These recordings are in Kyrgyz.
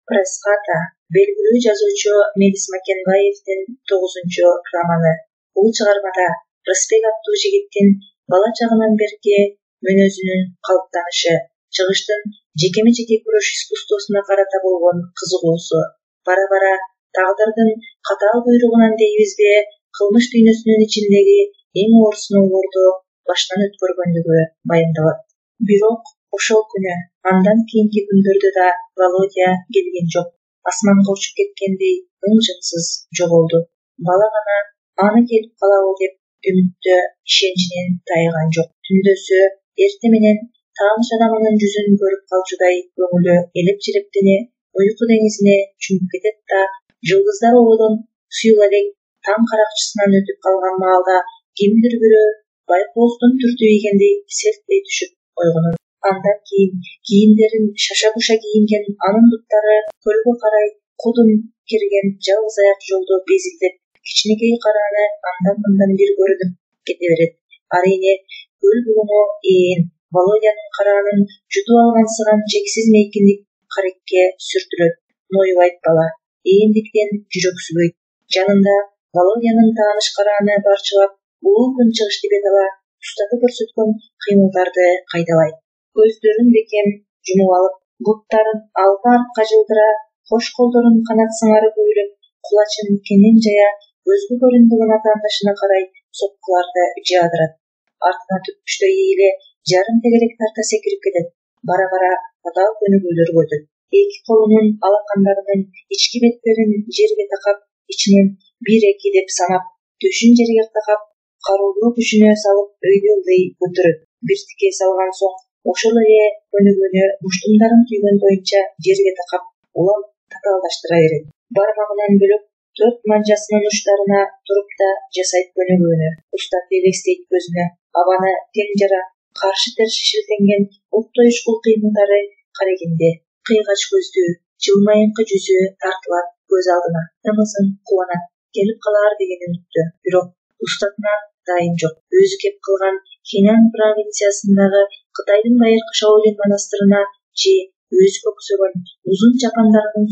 Пресс-хата белгилүү жазуучу Мелис Макенбаевдин 9 романы. Бул чыгармада Рысбек аттуу жигиттин бала чагынан берки мүнөзүнүн калыптанышы, чыгыштын жекеме-жеке күрөш искусствосуна карата болгон кызыгуусу, бара-бара тагдырдын катаал буйругунан дейбизби, кылмыш дүйнөсүнүн ичиндеги эң оор сыноолорду баштан өткөргөндүгү баяндалат. Бирок ошол күнү, андан кийинки күндөрдө да Володя келген жок. Асманга учуп кеткендей ың-жыңсыз жоголду. Бала гана аны келип калабы деп үмүттө, ишеничинен тайган жок. Түндөсү эрте менен тааныш адамынын жүзүн көрүп калчудай көңүлү элеп-желептене уйку деңизине чумуп кетет да, жылдыздар оодон сүйүл элек таң каракчысынан өтүп калган маалда кимдир бирөө байкооздун түртү ийгендей селттей түшүп ойгонот. Андан кийин кийимдерин шаша-буша кийинген анын буттары көлгө карай кудум керген жалгыз аяк жолдо безилдеп, кичинекей карааны андан-мындан бир көрүнүп кете берет. Арийне көл булуңу ээн, Володянын караанын жутуп алгансыган чексиз мейкиндик Карекке сүртүлөт. Ноюбайт бала, ээндиктен жүрөксүбөйт. Жанында Володянын тааныш карааны барчылап, улуу көнчыгышты бет ала, устаты көрсөткөн кыймылдарды кайдалайт. Көздөрүн бекем жумуп алып, буттарын алга-артка жылдыра, кош колдорун канат сыңары көйлөп, кулачын кенен жая, көзгө көрүнбөгөн атаандашына карай сопкуларды жаадырат. Артына түпкүчтөй ийиле, жарым тегерек тарта секирип кетет. Бара-бара катаал көнүгүүлөр көтөт. Эки колунун алакандарынын ички беттерин жерге такап, ичинен 1-2 деп санап, төшүн жерге такап, кароолоо күчүнө салып өйдө ылдый көтөрөт. Бир тике салган соң, ошол эле көнүгүүнү муштумдарын түйгөн боюнча жерге такап, улам татаалдаштыра берет. Бармагынан бөлөк 4 манжасынын учтарына туруп да жасайт көнүгүүнү. Устаты элестейт көзүнө. Абаны тең жара, каршы-терши шилтенген оттой ушкул кыймылдары Карегинде. Кыйгач көздүү, жылмайыңкы жүзү тартылат көз алдына. Тымызын кубанат, келип калаар деген үмүттө. Бирок устатынан дайым жок. Өзү кеп кылган Хенан провинциясындагы Кытайдын байыркы Шаолин монастырына же өзү көксөгөн узун чапандарынын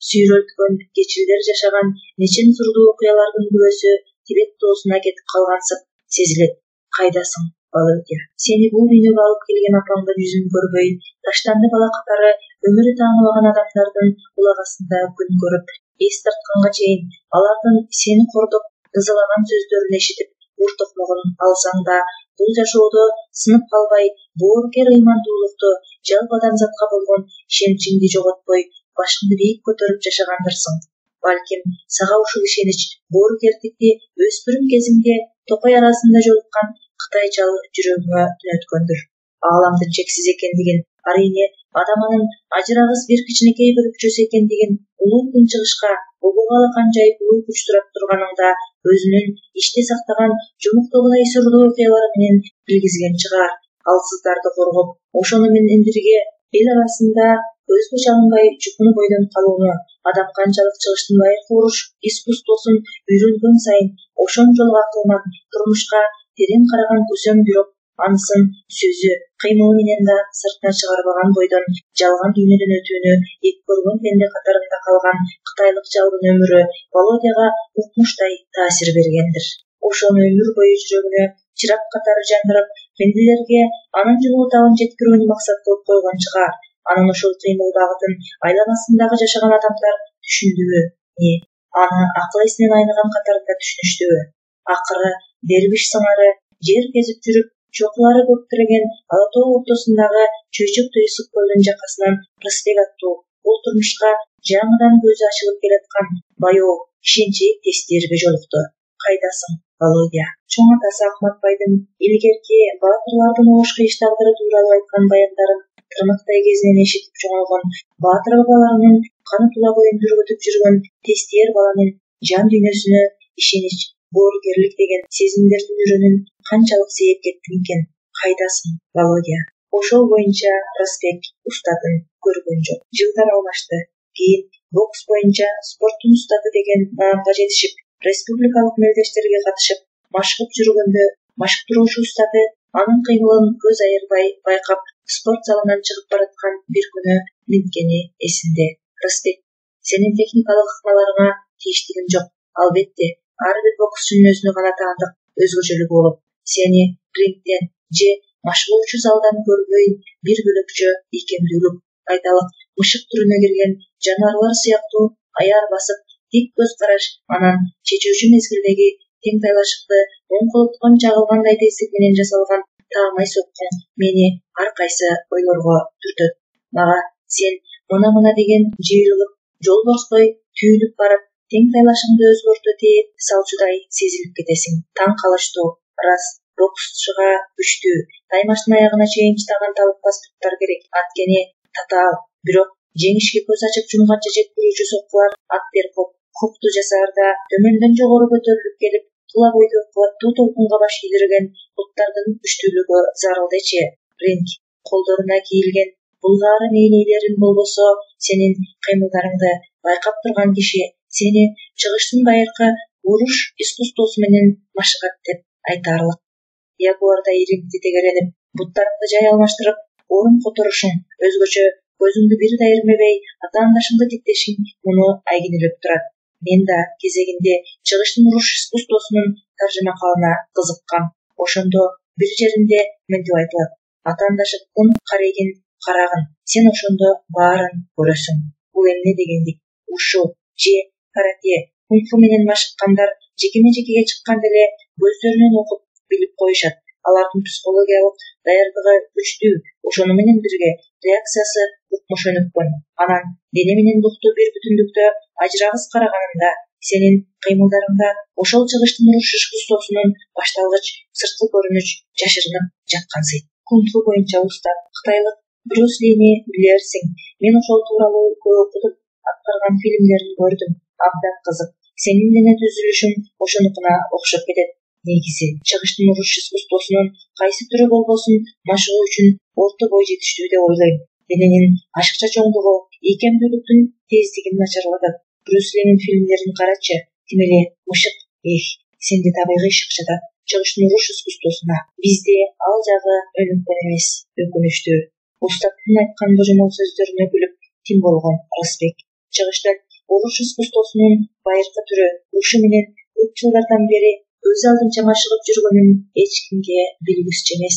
сүйрөлткөн кечилдер жашаган нечен сырдуу окуялардын күбөсү Тибет тоосуна кетип калгансып сезилет. Кайдасың, Володя? Сени бул дүйнөгө алып келген апаңдын жүзүн көрбөй, таштанды бала катары өмүрү тааныбаган адамдардын улагасында күн көрүп, эс тартканга чейин алардын сени кордоп, ызалаган сөздөрүн эшитип, ур токмогун алсаң да, бул жашоодо сынып калбай, боорукер ыймандуулукту, жалпы адамзатка болгон ишеничиңди жоготпой, башыңды бийик көтөрүп жашагандырсың. Балким, сага ушул ишенич, боорукердикти өспүрүм кезиңде Токой арасында жолуккан кытайчал жүрөгүңө түнөткөндүр. Ааламдын чексиз экендигин, арийне адам анын ажырагыс бир кичинекей бөлүкчөсү экендигин, улуу кынчыгышка обого алакан жайып улуу күч сурап турганыңда өзүнүн ичте сактаган жумуктогудай сырдуу окуялары менен билгизген чыгаар. Алсыздарды коргоп, ошону менен бирге эл арасында көзгө чалынбай жукуну бойдон калууну, адам канчалык чыгыштын байыркы уруш искусствосун үйрөнгөн сайын ошончолук акылман, турмушка терең караган көсөм бирок анысын сөзү, кыймылы менен да сыртына чыгарбаган бойдон жалган дүйнөдөн өтүүнү эки көргөн пенде катарында калган кытайлык жалгын өмүрү Володяга укмуштай таасир бергендир. Ошону өмүр бою жүрөгүнө чырак катары жандырып, пенделерге анын жылуу жеткирүүнү максат кылып койгон чыгаар. Анын ошол кыймыл багытын айланасындагы жашаган адамдар түшүндүбү? Аны акыл эсинен айныган катарында түшүнүштүбү? Акыры дербиш сыңары жер кезип жүрүп, чокулары көп тиреген Ала тоо ортосундагы чөйчөктөй ысык көлдүн жакасынан Рысбек аттуу бул турмушка жаңыдан көзү ачылып келаткан баяу, ишенчээк тестерге жолукту. Кайдасың, Володя? Чоң атасы Акматбайдын илгерки баатырлардын оош кыйыш тагдыры тууралуу айткан баяндарын тырмыктай кезинен эшитип чоңойгон, баатыр бабаларынын каны тула боюн жүргөтүп жүргөн тестиер баланын жан дүйнөсүнө ишенич, боорукерлик деген сезимдердин үрөнүн канчалык сээп кеттиң экен? Кайдасың, Володя? Ошол боюнча Рысбек устатын көргөн жок. Жылдар алмашты. Кийин бокс боюнча спорттун устаты деген маанга жетишип, республикалык мелдештерге катышып, машыгып жүргөндө машыктыруучу устаты анын кыймылын көз айырбай байкап, спорт залынан чыгып бараткан бир күнү минткени эсинде. Рысбек, сенин техникалык ыкмаларыңа тийиштигим жок. Албетте, ар бир боксчунун өзүнө гана таандык өзгөчөлүгү болот. Сени рингден же машыгуучу залдан көрбөйүн бир бөлөкчө ийкемдүүлүк, айталык мышык түрүнө кирген жаныбарлар сыяктуу аяр басып, тик көз караш анан чечүүчү мезгилдеги тең тайлашыкты оң колоткон жагылгандай тесик менен жасалган таамай соккун мени ар кайсы ойлорго түртөт. Мага сен мына деген жыйылып, жолборстой түйүлүп барып, тең тайлашыңды өзгөртө салчудай сезилип кетесиң. Таң калыштуу, рас, боксчуга күчтүү, таймаштын аягына чейин чыдаган талыкпас туттар керек. Анткени татаал, бирок жеңишке көз ачып жумганча жеткирүүчү соккулар копту жасаарда төмөндөн жогору көтөрүлүп келип, тула бойдо кубаттуу толкунга баш ийдирген буттардын күчтүүлүгү зарылдечи. Ринг колдоруна кийилген булгаары мээнийлерин болбосо, сенин кыймылдарыңды байкап турган киши сени чыгыштын байыркы уруш искусствосу менен машыгат деп айтаарлык. Ягуардай рингди тегеренип, буттарыңды жай алмаштырып, орун которушуң, өзгөчө көзүңдү бир да ирмебей атаандашыңды тиктешиң муну айгинелеп турат. Мен да кезегинде чыгыштын уруш искусствосунун таржымакалына кызыккам. Ошондо бир жеринде мынтип айтылат: атаандашыктын карегин карагын, сен ошондо баарын көрөсүң. Бул эмне дегендик? Ушу же карате, кунг-фу менен машыккандар жекеме-жекеге чыкканда эле көздөрүнөн окуп билип коюшат. Алардын психологиялык даярдыгы күчтүү, ошону менен бирге реакциясы укмуш өнүккөн. Анан дене менен рухту бир бүтүндүктө ажырагыс караганында сенин кыймылдарыңда ошол чыгыштын уруш искусствосунун башталгыч сырткы көрүнүш жашырынып жаткансыйт. Кунг-фу боюнча устат кытайлык Брюс Лини билерсиң. Мен ошол тууралуу көп окудум, аткарган фильмдерин көрдүм. Абдан кызык. Сенин дене түзүлүшүң ошонукуна окшоп кетет. Негизи, чыгыштын уруш искусствосунун кайсы түрү болбосун машыгуу үчүн орто бой жетиштүү деп ойлойм. Дененин ашыкча чоңдугу ийкемдүүлүктүн тездигин начарладат. Брюс Линин фильмдерин карачы, тим эле мышык, сенде табигый шык жатат. Чыгыштын уруш искусствосуна бизде ал жагы өнүккөн эмес, өкүнүчтүү. Устаттын айткан божомол сөздөрүнө күлүп тим болгон Рысбек. Чыгыштын уруш искусствосунун байыркы түрү ушу менен көп жылдардан бери өз алдынча машыгып жүргөнүн эч кимге билгүсүз эмес.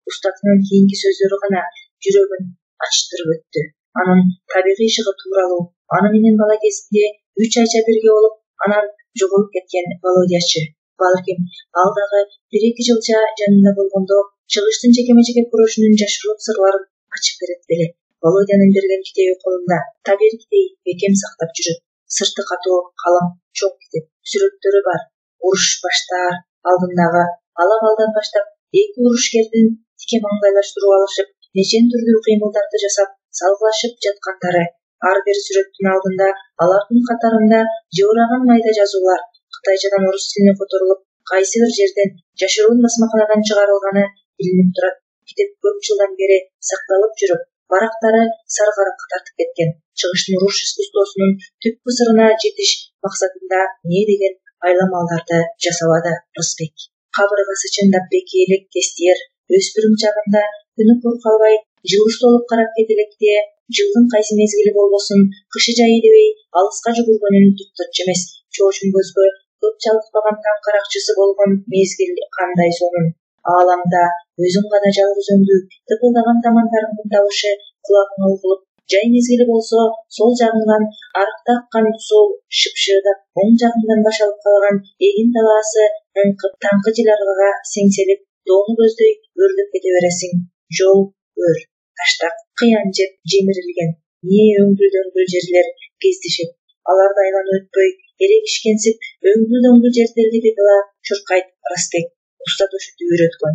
Устатынын кийинки сөздөрү гана жүрөгүн ачтырып өттү. Анын табигый шыгы тууралуу, аны менен бала кезинде 3 айча бирге болуп, анан жоголуп кеткен Володячы. Балким, ал дагы 1-2 жылча жанында болгондо чыгыштын жекеме-жеке күрөшүнүн жашыруун сырларын ачып берет беле. Володянын берген китеби колунда табирдей бекем сактап жүрөт. Сырты катуу калың, чоң китеп, сүрөттөрү бар. Уруш баштаар алдындагы ала-балдан баштап 2 урушкердин тике маңдайлаштырып алышып, нечен түрдүү кыймылдарды жасап, салгылашып жаткандары. Ар бир сүрөттүн алдында алардын катарында жыбыраган майда жазуулар, кытайчадан орус тилине которулуп, кайсы бир жерден жашыруун басмаканадан чыгарылганы билинип турат. Китеп көп жылдан бери сакталып жүрүп, барактары саргаракка тартып кеткен. Чыгыштын уруш искусствосунун түпкү сырына жетиш максатында эмне деген айламалдарды жасабады Рысбек. Кабыргасы чындап беки элек тестиер, өспүрүм чагында күнү кур калбай жылыш толуп карап кетелекте, жылдын кайсы мезгили болбосун, кышы жайы дебей алыска жүгүргөнүн туктатчу эмес. Чоочун көзгө көп чалыкпаган таң каракчысы болгон мезгил кандай сонун. Ааламда өзүң гана жалгыз өңдүү, тыпылдаган тамандарыңдын табышы кулагыңа угулуп, жай мезгили болсо сол жагыңдан арыкта аккан суу шыпшыдап, оң жагыңдан баш алып калган эгин талаасы ыңкып, таңкы жел аргага сеңселип, доону көздөй өрлөп кете бересиң. Жол өр, таштак, кыян жеп жемирилген, ээ өңгүл-дөңгүл жерлер кездешет. Аларды айланып өтпөй, эрегишкенсип, өңгүл-дөңгүл жерлерди бетала чуркайт Рысбек. Устат ошентип үйрөткөн.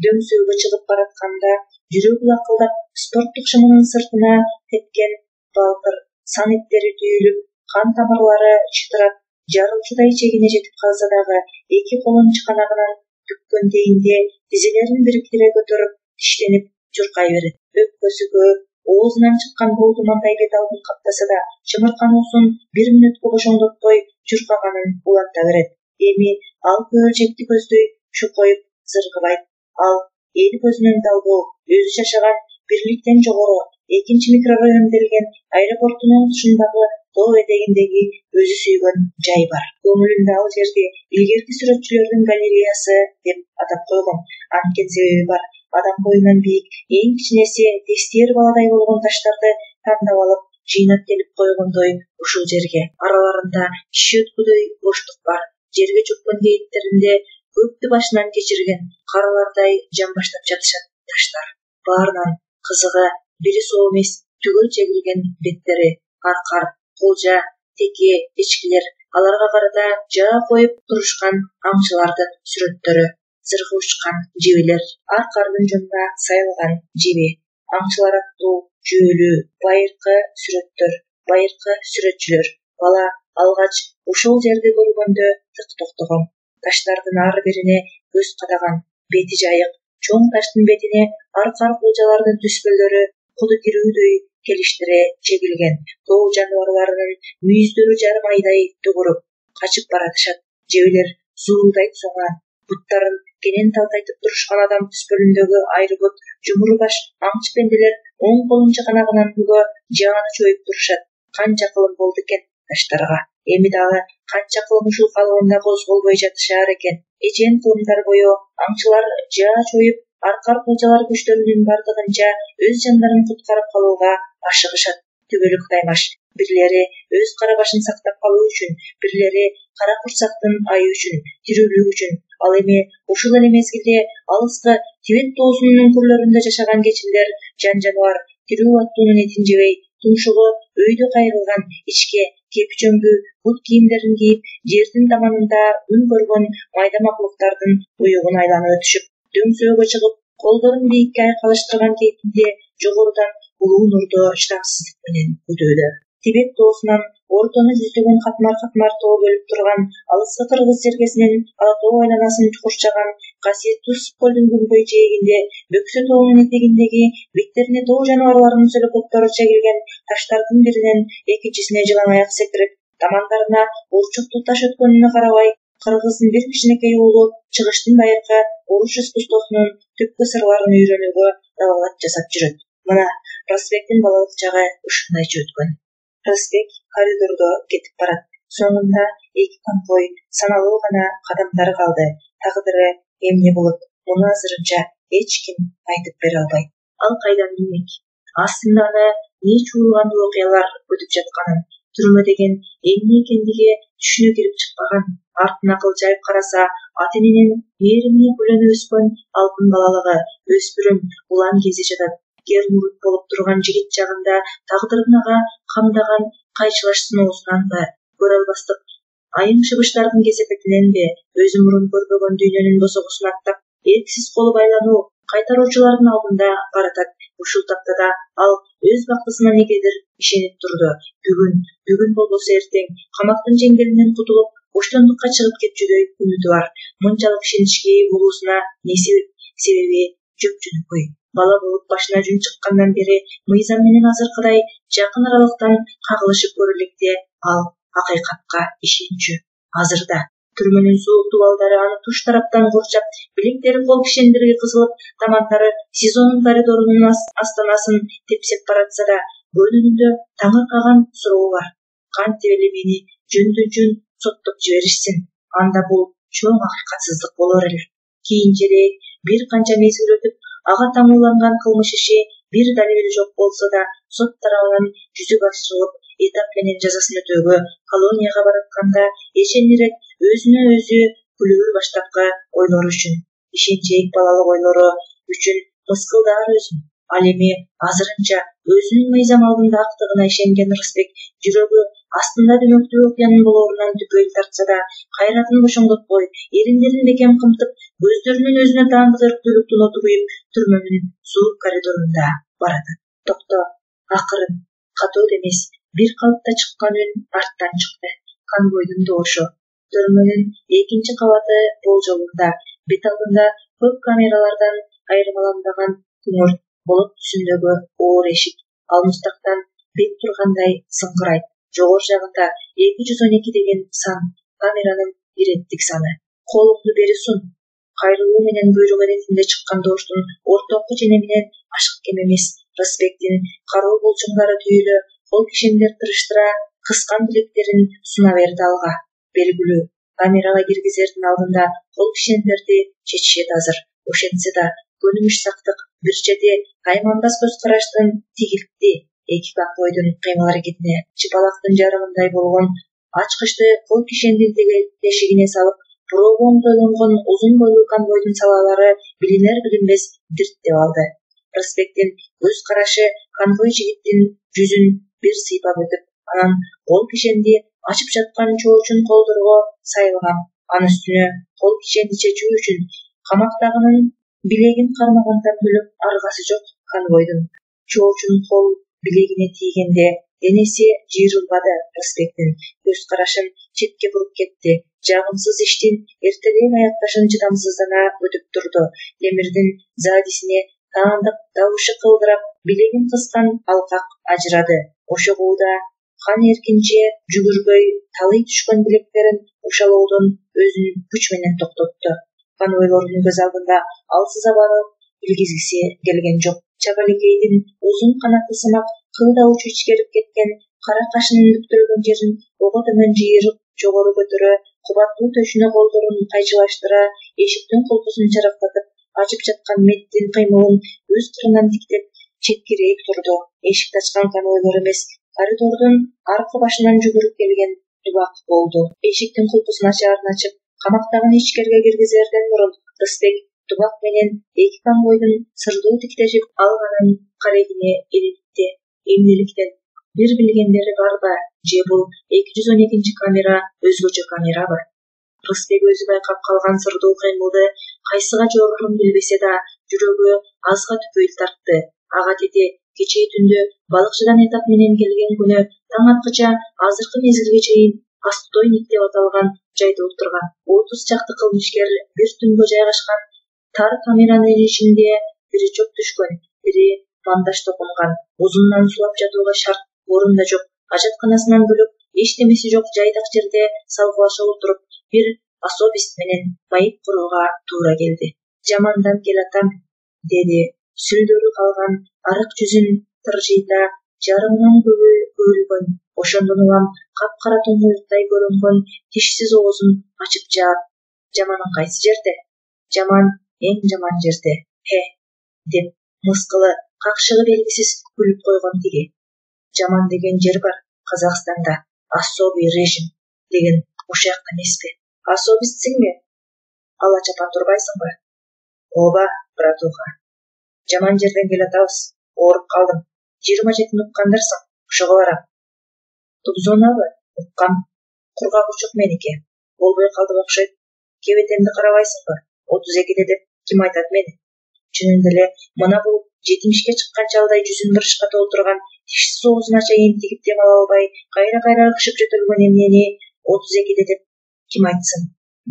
Дөңсөөгө чыгып баратканда жүрөгү лакылдап, спорттук шымынын сыртына тепкен балтыр сан эттери түйүлүп, кан тамырлары чытырап, жарылчудай чегине жетип калса дагы, 2 колун чыканагынан бүккөн тейинде тизелерин бириктире көтөрүп, тиштенип чуркай берет. Өпкөсү көп, оозунан чыккан болду мандай бет алдын каптаса да, чымыркануусун 1 мүнөткө бошоңдотпой чуркаганын уланта берет. Эми ал көөрчекти көздөй шукоюп зыргыбайт. Ал эл көзүнөн далбоо, өзү жашаган бирликтен жогору экинчи микрорайон делген аэропорттун тушундагы тоо этегиндеги өзү сүйгөн жай бар. Көңүлүмдө ал жерди илгерки сүрөтчүлөрдүн галереясы деп атап койгом. Анткени себеби бар. Адам боюнан бийик эң кичинеси тестер баладай болгон таштарды тандап алып жыйнап келип койгондой ушул жерге. Араларында шиши өткүдөй боштук бар. Жерге чөккөн кейиттеринде көптү башынан кечирген каралардай жамбаштап жатышат таштар. Баарынан кызыгы бири соо эмес түгөл чегилген беттери, аркар, кулжа, теке, эчкилер, аларга карата жаа коюп турушкан аңчылардын сүрөттөрү, зыргы учкан жебелер, аркардын жонуна сайылган жеби, аңчылар аттуу жүйөлүү байыркы сүрөттөр, байыркы сүрөтчүлөр. Бала алгач ушул жерди көргөндө тык токтогон. Таштардын ар бирине көз кадаган, бети жайык, чоң таштын бетине аркар кулжалардын түспөлдөрү куду кирүүдөй келиштире чегилген. Тоо жаныбарларынын мүйүздөрү жарым айдай түгүрүп качып баратышат. Жебелер зуулдайт соңа. Буттарын кенен талтайтып турушкан адам түспөлүндөгү айры бут, жумуру баш аңчы пенделер оң колун чыганагынан бүгө жааны чоюп турушат. Канча кылым болду экен таштарга. Эми дагы канча кылым ушул калыбында козголбой жатышаар экен. Эчен кылымдар бою аңчылар жаа чоюп, аркар кулжалар күчтөрүнүн бардыгынча өз жандарын куткарып калууга ашыгышат. Түбөлүк Кутаймаш. Бирлери өз кара башын сактап калуу үчүн, бирлери кара курсактын айы үчүн, тирүүлүк үчүн. Ал эми ушул эле мезгилде алыскы Тибет тоосунун үңкүрлөрүндө жашаган кечилер жан-жаныбар тирүү аттуунун этин жебей, тумшугу өйдө кайрылган ичке кепчөңгү бут кийимдерин кийип, жердин таманында үн көргөн майда макулуктардын уюгун айланып өтүшүп, дөңсөөгө чыгып, колдорун бийикке айкалыштырган кейпинде жогорудан улуу нурду чыдамсыздык менен күтүүдө. Тибет тоосунан ортону жүздөгөн катмар тоо бөлүп турган алыскы кыргыз жергесинен ала тоо айланасын курчаган касиеттүү ысык көлдүн күнгөй жээгинде Бөксө тоонун этегиндеги беттерине тоо жаныбарларынын сөлөкөттөрү чегилген таштардын биринен экинчисине жылан аяк секирип, тамандарына урчуктуу таш өткөнүнө карабай, кыргыздын бир кичинекей уулу чыгыштын байыркы уруш искусствосунун түпкү сырларын үйрөнүүгө дабалат жасап жүрөт. Мына Расбектин балалык чагы ушундайча өткөн. Расбек коридордо кетип барат. Соңунда эки конвой, саналуу гана кадамдар калды. Тагдыры эмне болот? Муну азырынча эч ким айтып бере албайт. Ал кайдан билмек? Астында аны эмне чуулгандуу окуялар күтүп жатканын, түрмө деген эмне экендиги түшүнө кирип чыкпаган. Артына кылжайып караса, ата эненин мээримине гүлөнүп өскөн алтын балалыгы, өспүрүм улан кези жатат. Гер мурут болуп турган жигит жагында тагдырдын ага камдаган кайчылаш сыноосунанбы, көрө албастык айым шыбыштардын кесепетиненби, өзү мурун көрбөгөн дүйнөнүн босогосун аттап, эрксиз колу байлануу кайтаруучулардын алдында баратат. Ушул таптада ал өз бактысына негедир ишенип турду. Бүгүн болбосо эртең камактын жеңделинен кутулуп, боштондукка чыгып кетчүдөй үмүтү бар. Мынчалык ишеничке ээ болуусуна эмне себеп? Себеби жөп-жөнөкөй. Бала болуп башына жүн чыккандан бери мыйзам менен азыркыдай жакын аралыктан кагылышып көрө электе ал акыйкатка ишенчү. Азыр да түрмөнүн сууктуу балдары аны туш тараптан курчап, билектери кол кишендерге кызылып, тамандары СИЗОнун коридорунун астанасын тепсеп баратса да, көңүлүндө таңыркаган суроо бар. Кантип эле мени жөндөн-жөн соттоп жиберишсин? Анда бул чоң акыйкатсыздык болор эле. Кийинчерээк бир канча мезгил өтүп, ага таңууланган кылмыш иши бир далили жок болсо да сот тарабынан жүзүгө ашырылып, этап менен жазасын өтөөгө колонияга баратканда ишенирээк өзүнө өзү күлүүрү баштапкы ойлору үчүн, ишенчээк балалык ойлору үчүн мыскылдаар өзүн. Ал эми азырынча өзүнүн мыйзам алдында актыгына ишенген Рысбек жүрөгү астында дөмөктүү окуянын болоорунан түгөйл тартса да, кайратын бошоңдотпой, эриндерин бекем кымтып, көздөрүнөн өзүнө таандык эрктүүлүктү ноту куюп, түрмөнүн суук коридорунда баратат. Токто, акырын, катуу эмес, бир калыпта чыккан үн арттан чыкты. Конвойдун добушу. Түрмөнүн экинчи кабаты болжолунда, бет алдында көп камералардан айырмаланган күңүрт болот түсүндөгү оор эшик. Ал муздактан бет тургандай зыңгырайт. Жогору жагында 212 деген сан, камеранын иреттик саны. Колуңду бери сун. Кайрылуу менен буйрук иретинде чыккан добуштун ортоңку чене менен ашык кем эмес, Рысбектин кароо болжоңдары түйүлө кол кишендер тырыштыра кыскан билектерин суна берди алга. Белгилүү, камерага киргизердин алдында кол кишендерди чечишет азыр. Ошентсе да көнүмүш сактык бир жерде каймандас көз караштын тигилтти эки капойдун кыймыл-аракетине чыпалактын жарымындай болгон ачкычты кол кишендин тегелешигине салып, пробон тойлонгон узун бойлуу конвойдун салаалары билинер билинбес дирттеп алды. Рысбектин көз карашы конвой жигиттин жүзүн бир сыйпап өтүп, анан кол кишенди ачып жаткан чоочун колдорго сайылган. Анын үстүнө кол кишенди чечүү үчүн камактагынын билегин кармагандан бөлөк аргасы жок конвойдун. Чоочун кол билегине тийгенде денеси жыйрылбады. Рысбектин көз карашын четке буруп кетти. Жагымсыз иштин эртелээк аякташын чыдамсыздана өтүп турду. Темирдин заадисине таандык табышы кылдырап, билегин кыскан алкак ажырады. Ошого да кан эркинче жүгүрбөй талый түшкөн билектерин ушалоодон өзүн күч менен токтотту. Конвойлордун көз алдында алсыз абаны билгизгиси келген жок. Чабалекейдин узун канаты сымак кылда учу ичкерип кеткен кара кашынын бүктөлгөн жерин ого төмөн жыйырып жогору көтөрө, кубаттуу төшүнө колдорун кайчылаштыра, эшиктин кулпусун чарактатып, ачып жаткан меттин кыймылын өз кырынан тиктеп, четкирээк турду. Эшикти ачкан конвойлор эмес, коридордун аркы башынан жүгүрүп келген Дубак болду. Эшиктин кулпусун ачаарын ачып, камактагыны ичкерге киргизерден мурун Рысбек Дубак менен эки конвойдун сырдуу тиктешип алганын карегине илитти. Эмнеликтен бир билгендери барбы, же бул 212 камера өзгөчө камерабы? Рысбек өзү байкап калган сырдуу кыймылды кайсыга жоопун билбесе да, жүрөгү азга түпөйүл тартты. Ага деди кечээ түндө балыкчыдан этап менен келген күнү таң аткыча азыркы мезгилге чейин Астойник деп аталган жайда отурган 30 чакты кылмышкер бир түнгө жайгашкан тар камеранын ичинде бири чоп түшкөн, бири бандаж токунган, узундан сулап жатууга шарт орун да жок, ажатканасынан бөлөк эчтемеси жок жайдак жерде салгылаша отуруп, бир особист менен майып курууга туура келди. Жамандан келатам, деди. Сүлдөрү калган арык жүзүн тыржыйта, жарымынан көбүлгөн, ошондон улам капкара тоңмуюктай көрүнгөн тишсиз оозун ачып жаап, жаманың кайсы жерде? Жаман эң жаман жерде. Деп мыскылы какшыгы белгисиз күлүп койгон тиги. Жаман деген жер бар Казакстанда, особый режим деген ошол жакта эмеспи? Особистсиңби? Ала чапан турбайсыңбы? Ооба, братуха. Жаман жерден келатабыз. Ооруп калдым. 27 уккандарсың, ошого барам. Тубзонабы? Уккам. Кургак учук меники. Болбой калдым окшойт. Кебетемди карабайсыңбы? 32 деп ким айтат мени? Чынында эле мына бул 70ке чыккан чалдай жүзүн бырышка толтурган, тишсиз оозуна чейин тигип дем ала албай, кайра ыкшып жөтөлгөн эмнени 32 деп ким айтсын?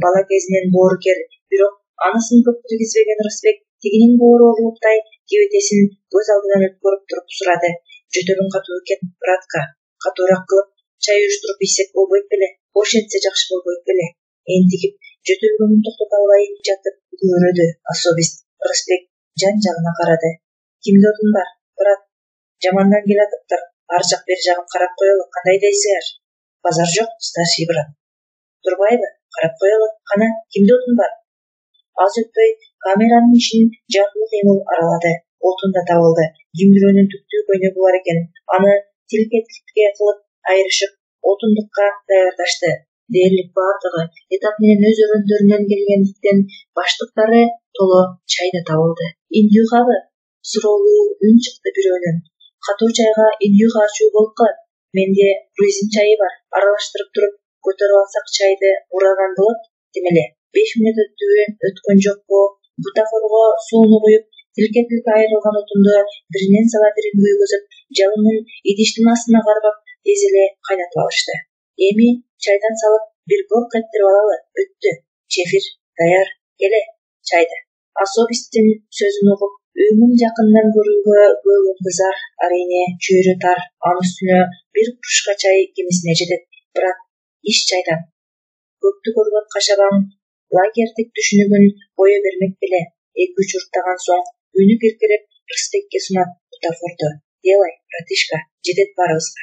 Бала кезинен боорукер, бирок анысын көп билгизбеген Рысбек тигинин боору орлуктай кебетесин көз алдынан өткөрүп туруп сурады. Жөтөлүң катуу экен, братка. Катуураак кылып, чай уюштуруп ийсек болбойт беле? Ошентсе жакшы болбойт беле? Энтигип жөтөлгөнүн токтото албай жатып көөрөдү особист. Рысбек жан-жагына карады. Кимде отун бар, брат? Жамандан келатыптыр. Ар жак бери жагын карап коелу. Кандай дейсиңер? Базар жок, старший брат. Турбайбы? Карап коелу. Кана, кимде отун бар? Аз өтпөй камеранын ишин жандуу кыймыл аралады. Отун да табылды. Дүңгүрөөнүн түптүү көйнөгү бар экен. Аны тилке кылып айырышып, отундукка даярдашты. Дээрлик бардыгы этап менен өз өрөөндөрүнөн келгендиктен баштыктары толо чай да табылды. Индюхабы? Суроолуу үн чыкты бирөөнөн. Катуу чайга индюха ачуу болко. Менде грузин чайы бар. Аралаштырып туруп көтөрүп алсак чайды ураган болот. Демеле 5 мүнөт өткөн жокпу? Бутафорго сууну куюп, тилке айрылган отунду биринен сала бирин күйгүзүп, жалынын идиштин астына кармап, тез эле кайнатып алышты. Эми чайдан салып, бир гол кептирип алалы. Өттү. Чефир даяр. Келе, чайды. Особисттин сөзүн угуп, үйүнүн жакындан көрүүгө көп ынтызар, арине чөйрө тар, анын үстүнө бир кружка чай кемисине жетет. Брат, иш чайдан. Көптү көргөн кашабаң лагердик түшүнүгүн кое бермек беле. 2-3 урттаган соң үнү киркиреп Рысбекке сунат. бутафорду. Делай, братишка, жетет барыбызга.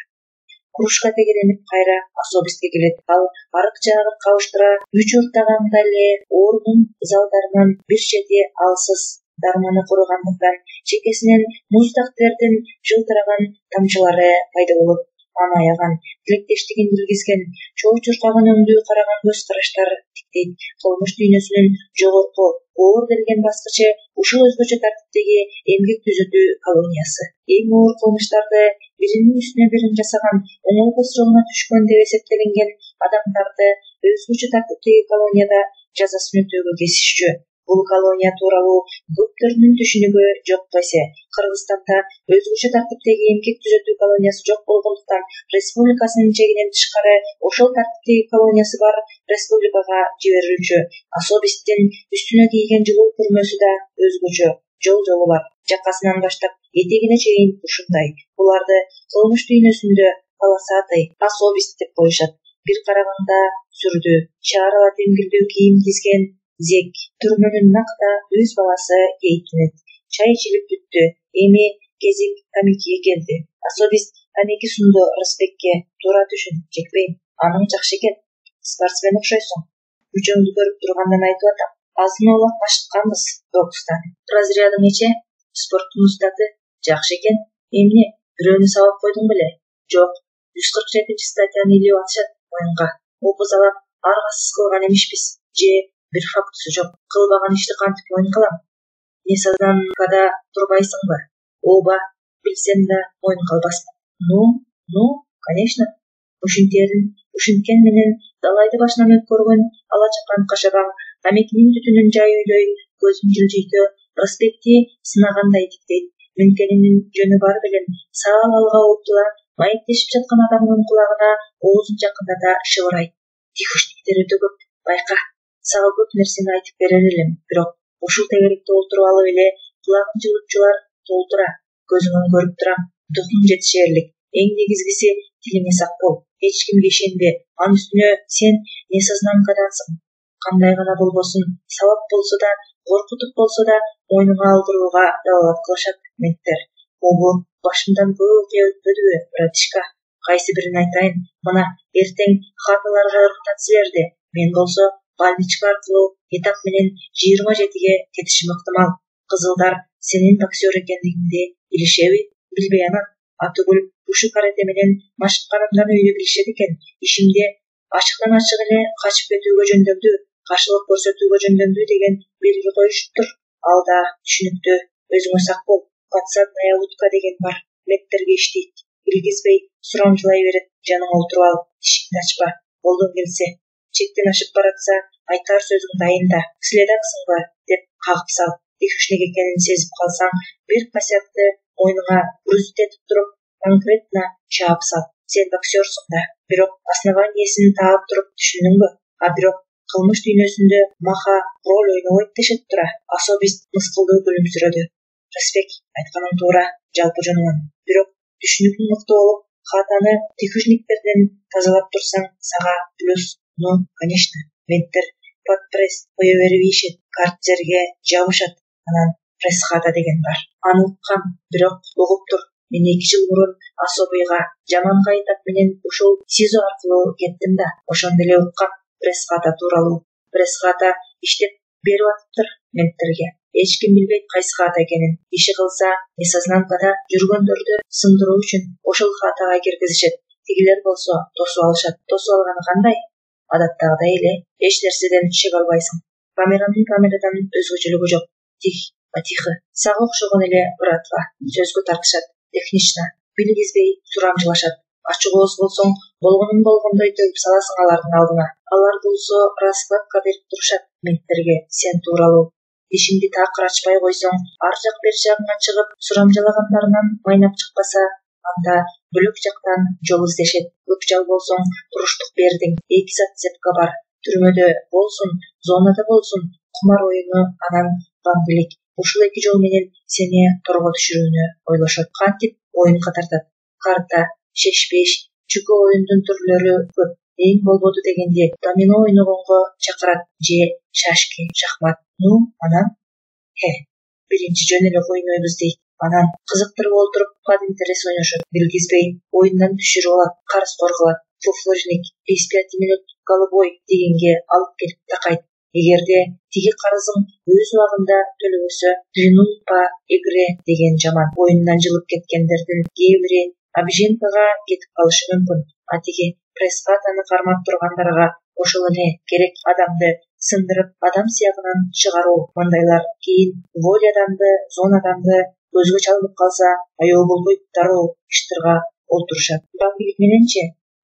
Кружка тегеленип кайра особистке келет. Ал арык жаагы кабыштыра үч ортаганда эле оорунун залдарынан бир чети алсыз дарманы курugandыктан чекесинен муздак тердин жылтыраган тамчылары пайда болуп, аны аяган, тилектештигин билгизген, чоочуркаган өңдүү караган көз караштар тиктейт. Кылмыш дүйнөсүнүн жогорку, оор делген баскычы ушул өзгөчө тартиптеги эмгек түзөтүү колониясы. Эң оор кылмыштарды биринин үстүнө бирин жасаган, оңолгус жолуна түшкөн деп эсептелинген адамдарды өзгөчө тартиптеги колонияда жазасын өтөөгө кесишчү. Бул колония тууралуу көптөрүнүн түшүнүгү жок болсо, Кыргызстанда өзгөчө тартиптеги эмгек түзөтүү колониясы жок болгондуктан республикасынын чегинен тышкары ошол тартиптеги колониясы бар республикага жиберилчү. Особисттин үстүнө кийген жылуу күрмөсү да өзгөчө. Жол бар. Жакасынан баштап этегине чейин ушундай. Буларды кылмыш дүйнөсүндө полосатый особист деп коюшат. Бир караганда сүрдүү, чаарала теңгилдүү кийим кийген зек түрмөнүн накта өз баласы кейтинет. Чай ичилип бүттү. Эми кезек Камекиге келди. Особист Камеки сунду Рысбекке: "Туура түшүн, жекпейм. Аның жакшы экен. Спортсмен окшойсуң. Күчөңдү көрүп тургандан айтып атам. Азын оолак машыкканбыз бокстан. Разрядың нече? Спорттун устаты. Жакшы экен. Эмне, бирөөнү сабап койдуң беле? Жок. 147 статьяны илип атышат моюнга. Опузалап, аргасыз кылган эмишпиз. Же бир фактысы жок. Кылбаган ишти кантип моюн кылам? Несознамкада турбайсыңбы? Ооба, билсем да моюн калбасмын. Ну, конечно. Ушинткен менен далайды башынан өткөргөн ала чапан кашабаң Камекинин түтүнүн жай үйлөй көзүн жылжыйтуу Рысбекти сынагандай тиктейт. Менкенинин жөнү бар белем, саал алга оотула маектешип жаткан адамдын кулагына оозун жакындата шыбырайт. Тихушниктер өтө көп. Байка, сага көп нерсени айтып берер элем, бирок ушул тегеректе олтуруп алып эле кулагын жылытчулар толтура. Көзүңөн көрүп турам, духуң жетишерлик. Эң негизгиси тилиңе сак бол. Эч кимге ишенбе. Анын үстүнө сен несознамкадасың. Кандай гана болбосун, сабап болсо да, коркутуп болсо да мойнуңа алдырууга далалат кылышат менттер. Обу башымдан көп окуя өтпөдүбү, братишка? Кайсы бирин айтайын? Мына эртең хаталарга ырктат силерди. Мен болсо больничка аркылуу этап менен 27ге кетишим ыктымал. Кызылдар сенин боксер экендигиңди билишеби? Билбей анан. Атүгүл ушу карате менен машыкканымдан үйдө билишет экен. Ишимде ачыктан ачык эле качып кетүүгө жөндөмдүү, каршылык көрсөтүүгө жөндөмдүү деген белги коюшуптур. Ал да түшүнүктүү. Өзүңө сак бол. Подсадная утка деген бар. Меттерге иштейт. Билгизбей сурамжылай берет. Жаның олтуруп алып, тишиңди ачпа. Колдон келсе, чектен ашып баратса, айтар сөзүң дайын да. Следаксыңбы деп кагып сал. Тихушник экенин сезип калсаң, бир косякты мойнуңа грузит этип туруп, конкретно чаап сал. Сен боксерсуң да, бирок основаниесин таап туруп түшүндүңбү? А бирок кылмыш дүйнөсүндө маха роль ойнобойт дешет тура. Особист мыскылдуу күлүмсүрөдү. Рысбек, айтканың туура, жалпы жонунан. Бирок түшүнүгүң мыкты болуп, хатаны тихушниктерден тазалап турсаң, сага плюс. Ну, конечно, менттер подпресс кое берип ийишет, карцерге жабышат. Анан пресс-хата деген бар. Аны уккам, бирок угуп тур. Мен 2 жыл мурун особыйга жаманкы этап менен ушул СИЗО аркылуу кеттим да, ошондо эле уккам пресс-хата тууралуу. Пресс-хата иштеп берип атыптыр менттерге. Эч ким билбейт кайсы хата экенин. Иши кылса, несознамкада жүргөндөрдү сындыруу үчүн ошол хатага киргизишет. Тигилер болсо тосуп алышат. Тосуп алганы кандай? Адаттагыдай эле, эч нерседен чек албайсың. Камерадан өзгөчөлүгү жок. Тихо. Сага окшогон эле братва. Сөзгө тартышат. Технично. Билгизбей сурамжылашат. Ачык ооз болсоң, болгонун болгондой төгүп саласың алардын алдына. Алар болсо раскладка берип турушат менттерге сен тууралуу. Дишиңди такыр ачпай койсоң, ар жак бер жагыңа чыгып, сурамжылагандарынан майнап чыкпаса, анда бөлөк жактан жол издешет. Көп жал болсоң, туруштук бердиң. 2 зацепка бар. Түрмөдө болсун, зонада болсун, кумар оюну анан бамбилик. Ушул 2 жол менен сени торго түшүрүүнү ойлошот. Кантип оюнга тартат. Карта, шеш-беш, чүкө оюндун түрлөрү көп. Эң болбоду дегенде домино ойногонго чакырат же шашки, шахмат. Ну, анан биринчи жөн эле ойнойбуз дейт. Анан кызыктырып олтуруп падинтерес ойношот. Билгизбей оюндан түшүрүп алат, карыз кылат. Фуфлыжник 5 минут голубой дегенге алып келип такайт. Эгерде тиги карызың өз убагында төлөбөсө, жинун по игре деген жаман оюндан жылып кеткендердин кээ бири Абиженкага кетип калышы мүмкүн. А тиги пресскат аны кармап тургандарга ошол эле керек адамды сындырып, адам сыягынан чыгаруу мындайлар кийин волядамды, зонадамды көзгө чалынып калса, аял болбой дароо иштирга олтурушат. Бамбилик мененчи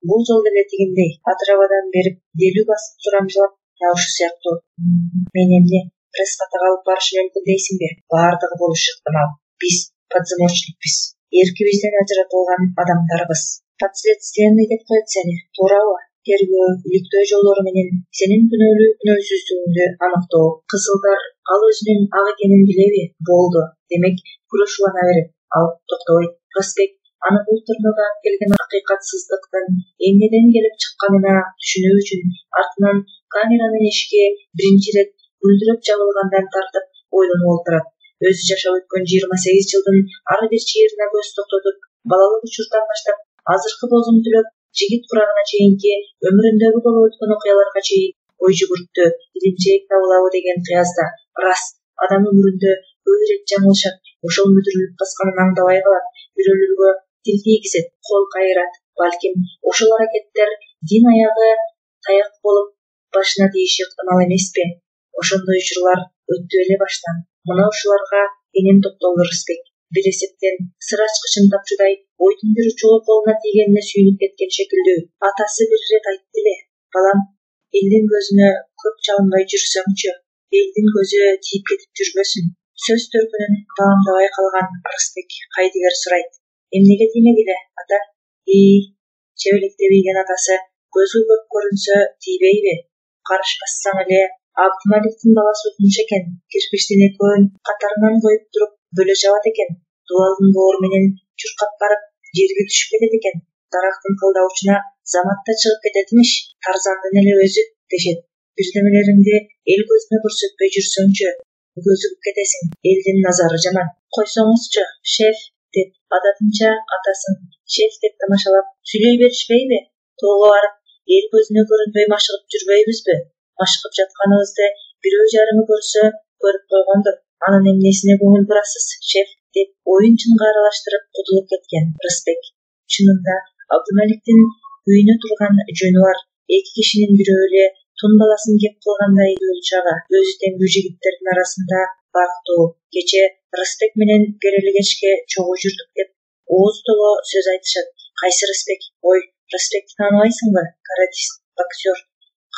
бул жолу деле тигиндей отрабадан берип делүү басып сурамжылап, ушу сыяктуу мен эмне пресскатка алып барышы мүмкүн дейсиңби? Баардыгы болушу ыктымал. Биз подзамочникпиз. Эркибизден ажыратылган адамдарбыз. Подследственный деп коет сени, туурабы? Тергөө, иликтөө жолдору менен сенин күнөөлүү күнөөсүздүгүңдү аныктоо. Кызылдар ал өзүнүн ак экенин билеби? Болду. Демек, күрөш улана берет. Ал токтобойт. Рысбек аны бул турнуга алып келген акыйкатсыздыктын эмнеден келип чыкканына түшүнүү үчүн артынан камеранын эшиги биринчи ирет күлдүрөп жабылгандан тартып ойлонуп олтурат. Өзү жашап өткөн 28 жылдын ар бир чыйырына көз токтотуп, балалык учурдан баштап азыркы бозун түлөп, жигит курагына чейинки өмүрүндөгү болуп өткөн окуяларга чейин ой жүгүрттү. Илимчек табылабы деген кыязда. Рас, адам өмүрүндө көп ирет жаңылышат. Ошол мүдүрүлүп басканын аңдабай калат. Бирөөлөргө тил тийгизет, кол кайрат. Балким ошол аракеттер дин аягы таяк болуп башына тийиши ыктымал эмеспи? Ошондой учурлар өттү эле баштан. Мына ушуларга энем токтолду Рысбек. Бир эсептен сыр ачкычын тапчудай ойдун бир учугу колуна тийгенине сүйүнүп кеткен шекилдүү. Атасы бир ирет айтты эле: балам, элдин көзүнө көп чалынбай жүрсөңчү, элдин көзү тийип кетип жүрбөсүн. Сөз төркүнүн таамдабай калган Рысбек кайдыгер сурайт: эмнеге тиймегиле, ата? Чебелектеп ийген атасы көзгө көп көрүнсө тийбейби? Карышпассаң эле Абдымаликтин баласы утмуш экен. Кирпиштин экөөнү катарынан коюп туруп бөлө жабат экен. Дубалдын боору менен чуркап барып жерге түшүп кетет экен. Дарактын кылдабычына заматта чыгып кетет имиш. Тарзандын эле өзү дешет. Бирдемелериңди эл көзүнө көрсөтпөй жүрсөңчү, көзүгүп кетесиң. Элдин назары жаман. Койсоңузчу, шеф, деп адатынча атасын шеф деп тамашалап сүйлөй беришпейби? Тоого барып эл көзүнө көрүнбөй машыгып жүрбөйбүзбү? Машыгып жатканыбызды бирөө жарымы көрсө көрүп койгондур. Анын эмнесине көңүл бурасыз, шеф, деп оюн чынга аралаштырып кутулуп кеткен Рысбек. Чынында Абдымаликтин үйүнө турган жөнү бар. Эки кишинин бирөө эле тун баласын кеп кылгандай ыйлчага өзү теңдүү жигиттердин арасында бактуу. Кече Рысбек менен керели кечке чогуу жүрдүк деп ооз толо сөз айтышат. Кайсы Рысбек? Ой, Рысбекти тааныбайсыңбы? Каратист, боксер.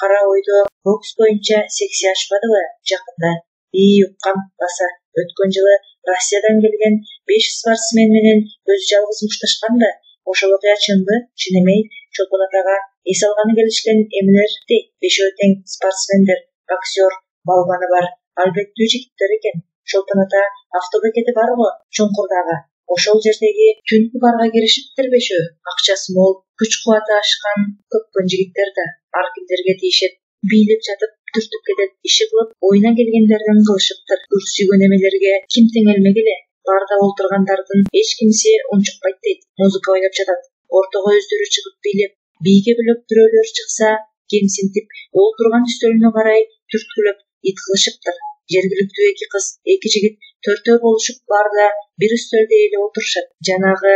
Кара ойдо бокс боюнча секси ачпадыбы жакында? Уккам, баса. Өткөн жылы Россиядан келген 5 спортсмен менен өзү жалгыз мушташканды. Ошол окуя чынбы? Чын эмей, Чолпон атага эс алганы келишкен эмнелер дейт. Бешөө тең спортсмендер, боксер, балбаны бар, албеттүү жигиттер экен. Чолпон ата автобекети барбы чуңкурдагы? Ошол жердеги түнкү барга киришиптир бешөө. Акчасы мол, күч кубаты ашкан көпкөн жигиттер да ар кимдерге тийишет. Бийлеп жатып түртүп кетет, иши кылып оюна келгендерден кылышыптыр. Үр сүйгөн эмелерге ким теңелмегиле? Барда олтургандардын эч кимиси унчукпайт дейт. Музыка ойноп жатат. Ортого өздөрү чыгып бийлеп, бийге бөлөп бирөөлөр чыкса, кемсинтип, олтурган үстөлүнө карай түрткүлөп ит кылышыптыр. Жергиликтүү эки кыз, эки жигит төртөө болушуп барда бир үстөлдө эле отурушат. Жанагы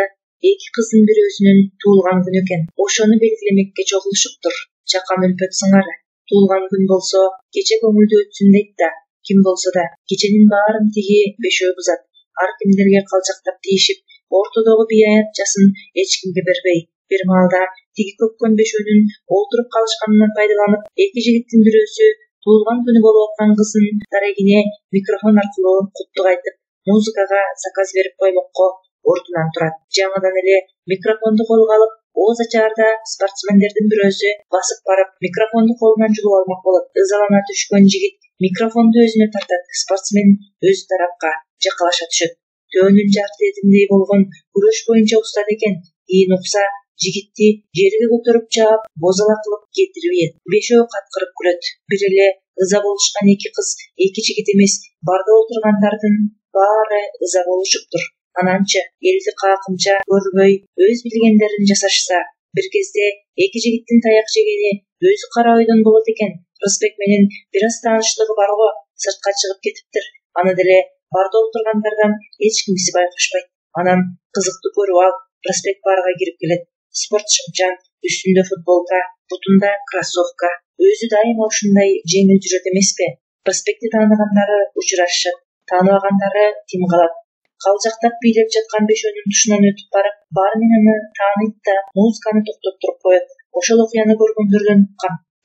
эки кыздын бирөөсүнүн туулган күнү экен. Ошону белгилемекке чогулушуптур. Чакан үлпөт сыңары. Туулган күн болсо, кече көңүлдүү өтсүн дейт да. Ким болсо да кеченин баарын тиги бешөө бузат. Ар кимдерге калчактап тийишип, ортодогу бийаят жасын эч кимге бербей. Бир маалда тиги көпкөн бешөөнүн олтуруп калышканынан пайдаланып, эки жигиттин бирөөсү туулган күнү болуп аткан кыздын дарегине микрофон аркылуу куттук айтып, музыкага заказ берип коймокко ордунан турат. Жаңыдан эле микрофонду колго алып, ооз ачаарда спортсмендердин бирөөсү басып барып, микрофонду колунан жулуп алмак болот. Ызалана түшкөн жигит микрофонду өзүнө тартат. Спортсмен өзү тарапка жакалаша түшөт. Төөнүн жарты этиндей болгон күрөш боюнча устат экен. Кийин укса, жигитти жерге көтөрүп чаап, бозала кылып кетирип ийет. Бешөө каткырып күлөт. Бир эле ыза болушкан эки кыз, эки жигит эмес, барда отургандардын баары ыза болушуптур. Ананчы элди какынча көрбөй өз билгендерин жасашса, бир кезде эки жигиттин таяк жегени өзү кара ойдон болот экен. Рысбек менен бир аз тааныштыгы бар го, сыртка чыгып кетиптир. Аны деле барда отургандардан эч кимиси байкашпайт. Анан кызыктуу көрүп алып, Рысбек барга кирип келет. Спорт шапчан, үстүндө футболка, бутунда кроссовка. Өзү дайыма ушундай жеңил жүрөт эмеспи? Рысбекти тааныгандары учурашышат, тааныбагандары тим калат. Калжактап бийлеп жаткан бешөөнүн тушунан өтүп барып, баары менен аны тааныйт да музыканы токтоттуруп коет. Ошол окуяны көргөндөрдөн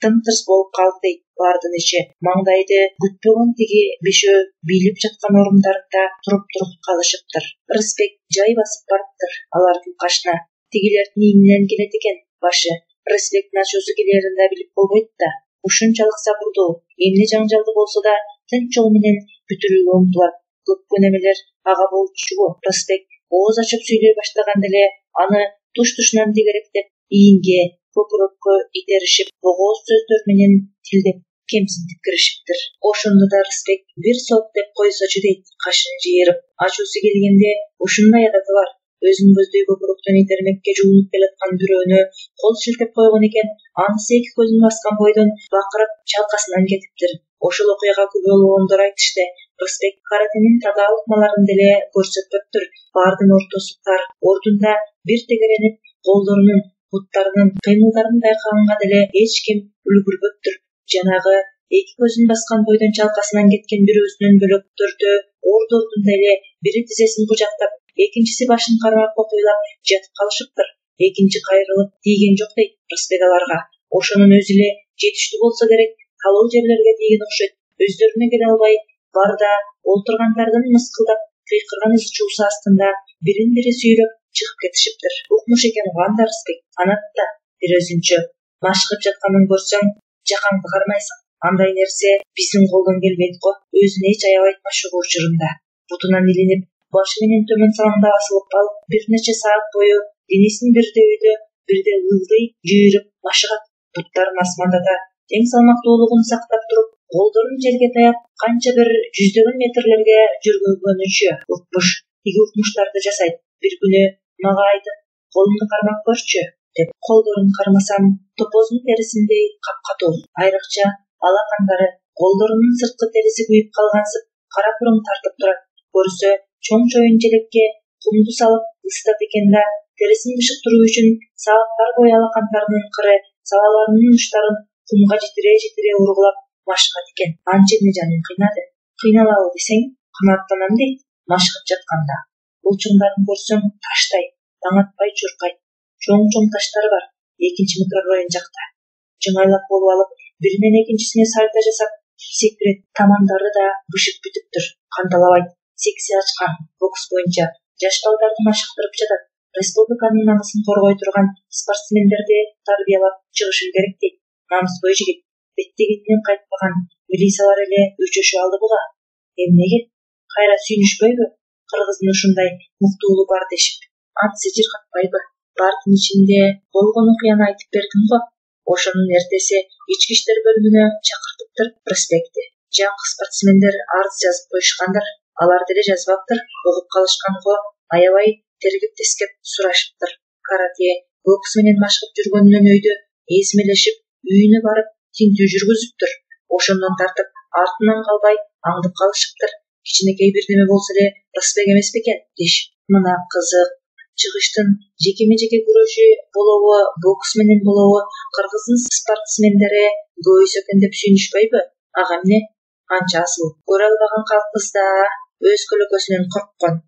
тым-тырс болуп калды дейт баардын ичи. Маңдайды күтпөгөн тиги бешөө бийлеп жаткан орундарында туруп калышыптыр. Рысбек жай басып барыптыр алардын кашына. Тигилердин ийинен келет экен башы. Рысбектин ачуусу келерин да билип болбойт да. Ушунчалык сабырдуу, эмне жаңжалды болсо да тынч жол менен бүтүрүүгө умтулат. Көп немелер ага болчубу. Рысбек ооз ачып сүйлөй баштаганда эле аны туш-тушунан тегеректеп, ийинге, көкүрөккө итеришип, богооз сөздөр менен тилдеп кемсинтип киришиптир. Ошондо да Рысбек бир соп деп койсочу дейт, кашын жыйырып. Ачуусу келгенде ушундай адаты бар. Өзүн көздөй көкүрөктөн итермекке жуунуп келаткан бирөөнү кол шилтеп койгон экен. Анысы эки көзүн баскан бойдон бакырып чалкасынан кетиптир. Ошол окуяга күбө болгондор айтышты. Рысбек каратенин татаал ыкмаларын деле көрсөтпөптүр. Баардын ортосу тар, ордунда бир тегеренип, колдорунун, буттарынын кыймылдарын байкаганга деле эч ким үлгүрбөптүр. Жанагы эки көзүн баскан бойдон чалкасынан кеткен бирөөсүнөн бөлөк төртөө ордунда эле бири тизесин кучактап, экинчиси башын кармап кокуйлап жатып калышыптыр. Экинчи кайрылып тийген жок дейт Рысбек аларга. Ошонун өзү эле жетиштүү болсо керек, талоо жерлерге тийген окшойт. Өздөрүнө келе албай, барда олтургандардын мыскылдап кыйкырган из чуусу астында бирин-бири сүйрөп чыгып кетишиптир. Укмуш экен уган да Рысбек. Анат да бир өзүнчө. Машыгып жатканын көрсөң, жакаңды кармайсың. Андай нерсе биздин колдон келбейт го. Өзүн эч аябайт машыгуу учурунда. Бутунан илинип, башы менен төмөн салаңда асылып калып, бир нече саат бою денесин бирде өйдө, бирде ылдый жыйырып машыгат. Буттарын асмандата, тең салмактуулугун сактап туруп, колдорун жерге таяп, канча бир жүздөгөн метрлерге жүргөнгөнүчө укмуш, тиги укмуштарды жасайт. Бир күнү мага айтып, колумду кармап көрчү деп. Колдорун кармасам, топоздун терисиндей капкатуу, айрыкча алакандары, колдорунун сырткы териси күйүп калгансып, кара пурун тартып турат. Көрсө, чоң чоюн желекке кумду салып ысытат экен да, терисин бышыктыруу үчүн сааттар бою алакандарынын кыры, салаларынын учтарын кумга житире ургулап машыгат экен. Анча эмне жанын кыйнады. Кыйналабы десең, канааттанам дейт машыгып жатканда. Булчуңдарын көрсөң, таштай, таңатпай чуркайт. Чоң таштары бар, экинчи микрорайон жакта. Жыңайлап болуп алып, биринен экинчисине сальто жасап, секирет. Тамандары да бышып бүтүптүр. Канталабайт. Секси ачкан, бокс боюнча жаш балдарды машыктырып жатат. Республиканын намысын коргой турган спортсмендерди тарбиялап чыгышым керек дейт. Намыскөй жигит. Беттегенинен кайтпаган милициялар эле өчөшүп алды буга. Эмнеге? Кайра сүйүнүшпөйбү? Кыргыздын ушундай муктуулугу бар дешип. Атсы жыргатпайбы? Бардын ичинде болгон окуяны айтып бердим го. Ошонун эртеси ички иштер бөлүмүнө чакыртыптыр Рысбекти. Жакшы спортсмендер арыз жазып коюшкандар. Алар деле жазбаптыр, угуп калышкан го. Аябай тергеп-тескеп сурашыптыр. Карате, бокс менен машыгып жүргөнүнөн өйдө эзмелешип, үйүнө барып тинтүү жүргүзүптүр. Ошондон тартып, артынан калбай аңдып калышыптыр. Кичинекей бирдеме болсо эле Рысбек эмес бекен дешип. Мына кызык. Чыгыштын жекеме-жеке күрөшү болобу, бокс менен болобу, кыргыздын спортсмендери көйсө экен деп сүйүнүшпөйбү? Ага эмне? Анча асыл. Көрө албаган калкпыз да, өз көлөкөсүнөн корккон.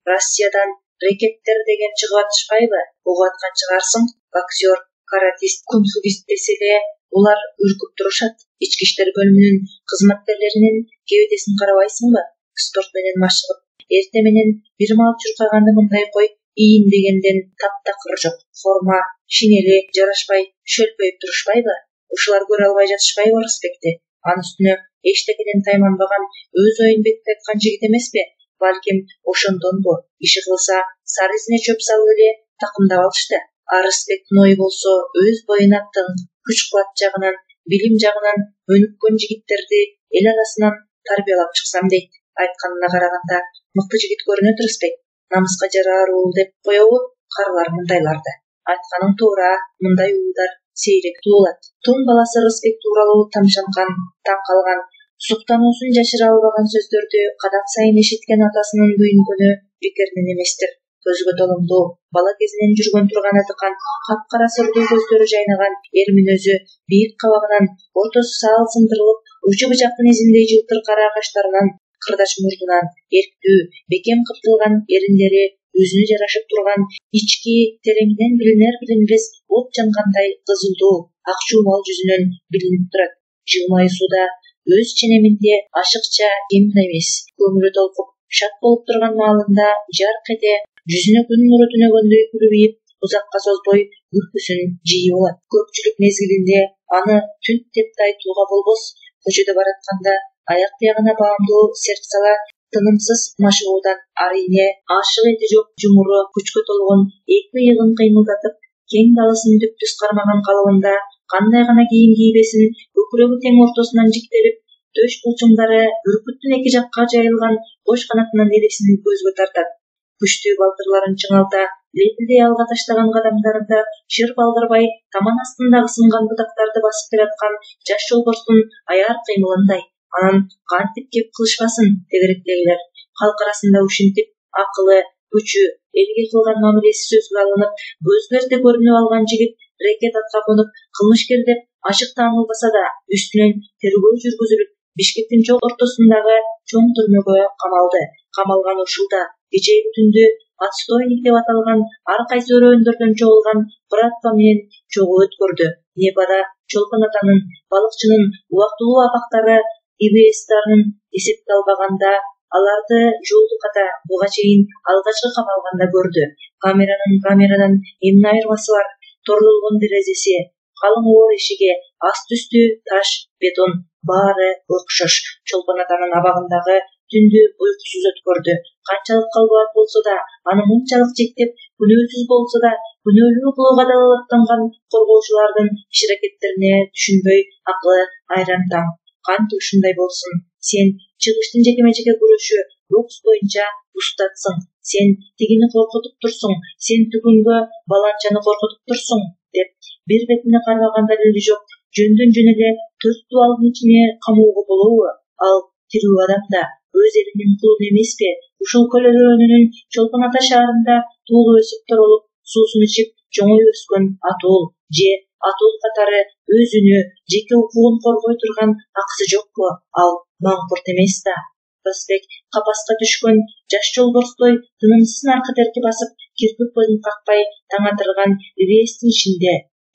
Россиядан рекеттер деген чыгып атышпайбы? Угуп аткан чыгарсың? Боксер, каратист, кунфугист десе эле булар үркүп турушат. Ички иштер бөлүмүнүн кызматкерлеринин кебедесин карабайсыңбы? Спорт менен машыгып, эрте менен бир маал чуркаганды мындай кой, ийин дегенден таптакыр жок. Форма, шинели жарашпай, шөлпөйүп турушпайбы? Ушулар көрө албай жатышпайбы Рысбекти? Анын үстүнө эчтекеден тайманбаган, өз оюн бекип айткан жигит эмеспи? Балким ошондонбу? Иши кылса, сары изине чөп салып эле такымдап алышты. Рысбектин ою болсо өз боюна тың, күч-кубат жагынан, билим жагынан өнүккөн жигиттерди эл арасынан тарбиялап чыксам дейт. Айтканына караганда мыкты жигит көрүнөт Рысбек. Намыска жараар уул деп коебу карлар мындайларды. Айтканың туура, мындай уулдар сейрек туулат. Тун баласы Рысбек тууралуу тамшанган, таң калган, суктануусун жашыра албаган сөздөрдү кадам сайын ишиткен атасынын күйүнгөнү бекеринен эместир. Көзгө толомдуу, бала кезинен жүргөн турган атыкан, капкара сырдуу көздөрү жайнаган, эр мүнөзү, бийик кабагынан, ортосу саал сындырылып, учу бычактын изиндей жылтыр кара каштарынан, кырдач мурдунан, эрктүү, бекем кыптылган эриндери өзүнө жарашып турган, ички тереңинен билинер-билинбес от жангандай кызылдуу, ак чуумал жүзүнөн билинип турат. Жылмайы сууда өз ченеминде ашыкча эмне эмес, көңүлү толкуп, шат болуп турган маалында жарк эте, жүзүнө күн нуру түнөгөндөй күрүбийип, узакка созбой күлкүсүн жийип алат. Көпчүлүк мезгилинде аны түнт деп да айтууга болбос. Көчөдө баратканда аяк биягына баамдуу серт сала, тынымсыз машыгуудан арине ашык эти жок жумуру күчкө толгон эки ыйыгын кыймылдатып, кең даласын түптүз кармаган калыбында кандай гана кийим кийбесин көкүрөгү тең ортосунан жиктелип, төш булчуңдары бүркүттүн эки жакка жайылган кош канатынын элесин көзгө тартат. Күчтүү балтырларын чыңалта, лепилдей алга таштаган кадамдарында шыр балдырбай таман астындагы сынган бутактарды басып келаткан жаш жолборстун аяр кыймылындай. Анан кантип кеп кылышпасын тегеректегилер. Калк арасында ушинтип акылы, күчү, элге кылган мамилеси сөзгө алынып, көзгө эрте көрүнүп алган жигит рекет атка конуп, кылмышкер деп ачык таанылбаса да, үстүнөн тергөө жүргүзүлүп, Бишкектин чоң ортосундагы чоң түрмөгө камалды. Камалган ушулда кечээги түндү отстойник деп аталган ар кайсы өрөөндөрдөн чогулган братва менен чогуу өткөрдү. Непада Чолпон атанын, балыкчынын убактылуу абактары ИБСтарын эсепке албаганда, аларды жолдуката буга чейин алгачкы камалганда көрдү. Камерадан эмне айырмасы бар? Торлолгон терезеси, калың оор эшиги, асты-үстү таш, бетон, баары окшош. Чолпон атанын абагындагы түндү уйкусуз өткөрдү. Канчалык калбат болсо да, аны мынчалык жектеп, күнөөсүз болсо да, күнөөлүү кылууга далалаттанган коргоочулардын иш-аракеттерине түшүнбөй акылы айран таң. Кантип ушундай болсун? Сен чыгыштын жекеме-жеке күрөшү бокс боюнча устатсың. Сен тигини коркутуп турсуң, сен түгүнгө баланчаны коркутуп турсуң, деп бир бетине кармаган далили жок. Жөндөн-жөн эле 4 дубалдын ичине камоого болобу? Ал тирүү адам да өз элинин кулуну эмеспи? Ушул көл өрөөнүнүн Чолпон ата шаарында туулуп өсүп торолуп, суусун ичип чоңоюп өскөн атуул же атуул катары өзүнү, жеке укугун коргой турган акысы жокпу? Ал маңкурт эмес да. Рысбек капаска түшкөн жаш жолборстой тынымсыз наркы-терки басып, кирпик көзүн какпай таң атырган ИБСтин ишинде.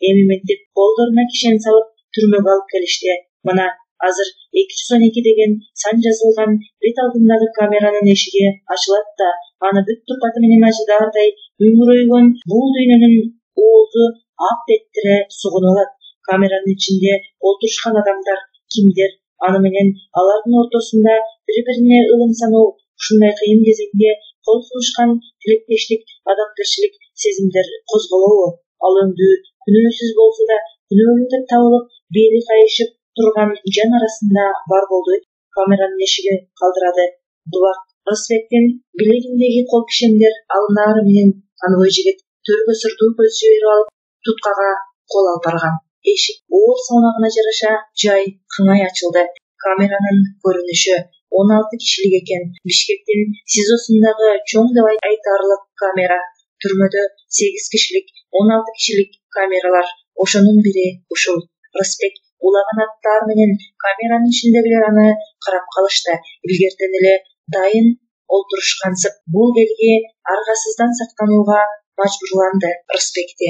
Эми мынтип колдоруна кишен салып түрмөгө алып келишти. Мына азыр 212 деген сан жазылган бет алдындагы камеранын эшиги ачылат да, аны бүт турпаты менен ажыдаардай үңүрөйгөн бул дүйнөнүн уулду ап беттире сугунуп алат. Камеранын ичинде олтурушкан адамдар кимдер? Аны менен алардын ортосунда бири-бирине ылым саноо, ушундай кыйын кезеңде кол сунушкан тилектештик, адамгерчилик сезимдер козголобу? Ал өңдүү күнөөсүз болсо да, күнөөлүү деп табылып, бели кайышып турган жан арасында бар болду. Камеранын эшиги калдырады. Дубак Рысбектин билегиндеги кол кишендер алынаары менен таныбой жигит төргө сырдуу көз жиберип алып, туткага кол алып барган. Эшик оор салмагына жараша жай кыңай ачылды. Камеранын көрүнүшү 16 кишилик экен. Бишкектин СИЗОсундагы чоң деп айтаарлык камера. Түрмөдө 8 кишилик, 16 кишилик камералар. Ошонун бири ушул. Рысбек улаган аттар менен камеранын ичиндегилер аны карап калышты. Илгертен эле дайын олтурушкансып, бул келги аргасыздан сактанууга мажбурланды Рысбекти.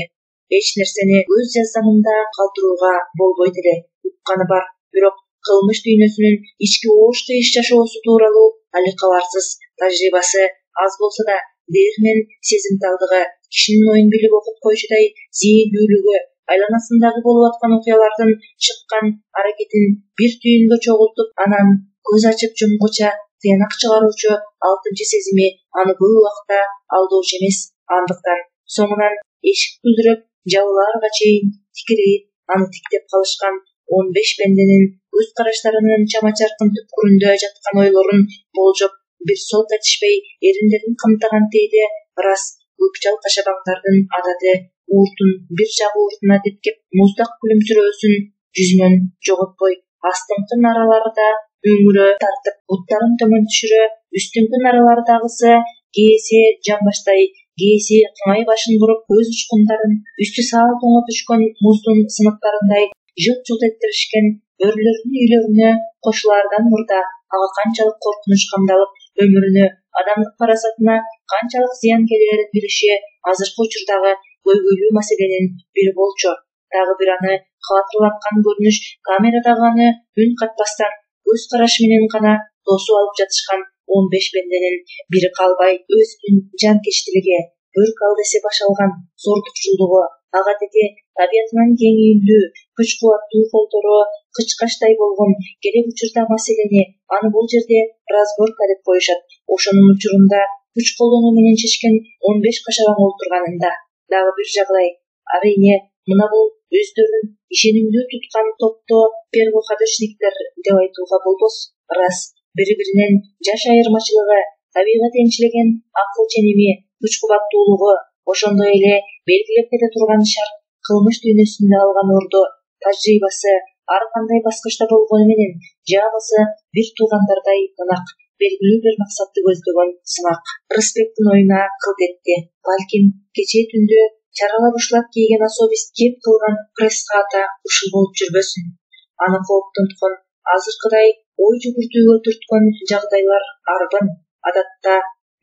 Эч нерсени өз жазданында калтырууга болбойт эле. Укканы бар, бирок кылмыш дүйнөсүнүн ички ооштуу иш жашоосу тууралуу али кабарсыз, тажрыйбасы аз болсо да дээрмен сезимталдыгы, кишинин оюн билип окуп койчудай зээндүүлүгү, айланасындагы болуп аткан окуялардын чыккан аракетин бир түйүнгө чогултуп, анан көз ачып жумгуча тыянак чыгаруучу 6 сезими аны көп убакта алдоочу эмес. Андыктан соңунан эшик күлдүрөп, жабылаарга чейин тикирейип аны тиктеп калышкан 15 бенденин көз караштарынын чама-чаркын түпкүрүндө жаткан ойлорун болжоп бир солт этишпей эриндерин камтаган тээде ырас көпчал кашабаңдардын адаты ууртун бир жагы ууртуна тепкеп муздак күлүмсүрөөсүн жүзүнөн жоготпой астыңкы нараларда өңүрө тартып буттарын төмөн түшүрө үстүңкү наралардагысы кээси жамбаштай кээси кыңай башын буруп көз учкундарын үстү саал тоңо түшкөн муздун сыныктарындай жылт-жылт эттеришкен бөрүлөрдүн үйлөрүнө кошулаардан мурда ага канчалык коркунуч камдалып өмүрүнө адамдык парасатына канчалык зыян келерин билиши азыркы учурдагы көйгөйлүү маселенин бири болчу. Дагы бир аны кабатырлаткан көрүнүш камерадагы аны үн катпастан көз карашы менен гана тосуп алып жатышкан 15 бенденин бири калбай өзүнүн жанкечтилиги, бөрк алдесе башалган зордукчулугу, ага деги табиятынан кеңийлүү, күч-кубаттуу колдору кычкачтай болгон керек учурда маселени аны бул жерде разборка деп коюшат. Ошонун учурунда күч колдонуу менен чечкен 15 кашабаң олтурганында. Дагы бир жагдай, арийне мына бул өздөрүн ишенимдүү туткан топто первоходочниктер деп айтууга болбос. Ырас бири-биринен жаш айырмачылыгы, табигат энчилеген акыл ченеми, күч-кубаттуулугу, ошондой эле белгилеп кете турган шарт кылмыш дүйнөсүндө алган орду, тажрыйбасы ар кандай баскычта болгону менен жаабасы бир туугандардай ынак, белгилүү бир максатты көздөгөн сымак. Рысбектин оюна кылт этти. Балким кечээ түндө чаралап ушлап кийген особист кеп кылган пресс-хата ушул болуп жүрбөсүн. Аны кооптонткон азыркыдай ой жүгүртүүгө түрткөн жагдайлар арбын. Адатта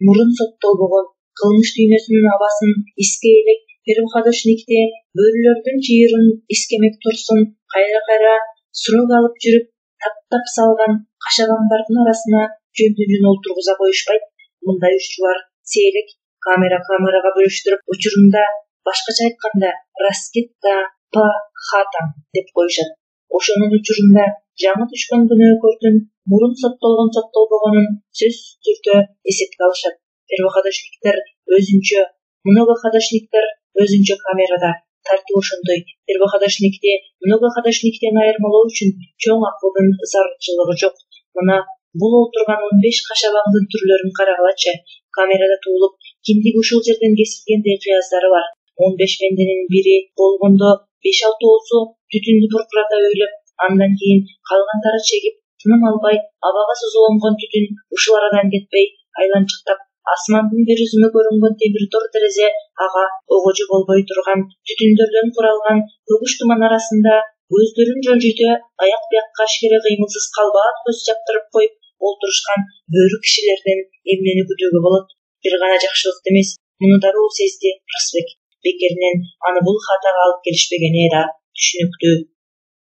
мурун соттолбогон кылмыш дүйнөсүнүн абасын иске элек первоходочникте бөрүлөрдүн чыйырын искемек турсун кайра-кайра срок алып жүрүп таптап салган кашабаңдардын арасына жөн олтургуза коюшпайт. Мындай учурлар сейрек камерага бөлүштүрүп, учурунда башкача айтканда раскидка по хатам деп коюшат. Ошонун учурунда жаңы түшкөн күнөөкөрдүн мурун соттолбогонун сөзсүз түрдө эсепке алышат. Первоходочниктер өзүнчө, многоходочниктер өзүнчө камерада. Тартуу ошондой. Первоходочникти многоходочниктен айырмалоо үчүн чоң акылдын зарылчылыгы жок. Мына бул олтурган 15 кашабаңдын түрлөрүн карагалачы. Камерада туулуп, кимдиги ушул жерден кесилгендей кыяздары бар. 15 бенденин бири болгондо 5-6 түтүндү буркурата өйлөп, андан кийин калгандары чегип, тыным албай абага созулонгон түтүн ушул арадан кетпей айланчыктап, асмандын бир үзүмө көрүнгөн темир тор терезе ага огожу болбой турган түтүндөрдөн куралган көгүш туман арасында көздөрүн жолжүйдө аяк биякка ашкере кыймылсыз калбаат көз жаптырып коюп олтурушкан бөрү кишилерден эмнени күтүүгө болот? Бир гана жакшылыкты эмес, муну дароо сезди Рысбек. Бекеринен аны бул хатага алып келишпегени да түшүнүктүү.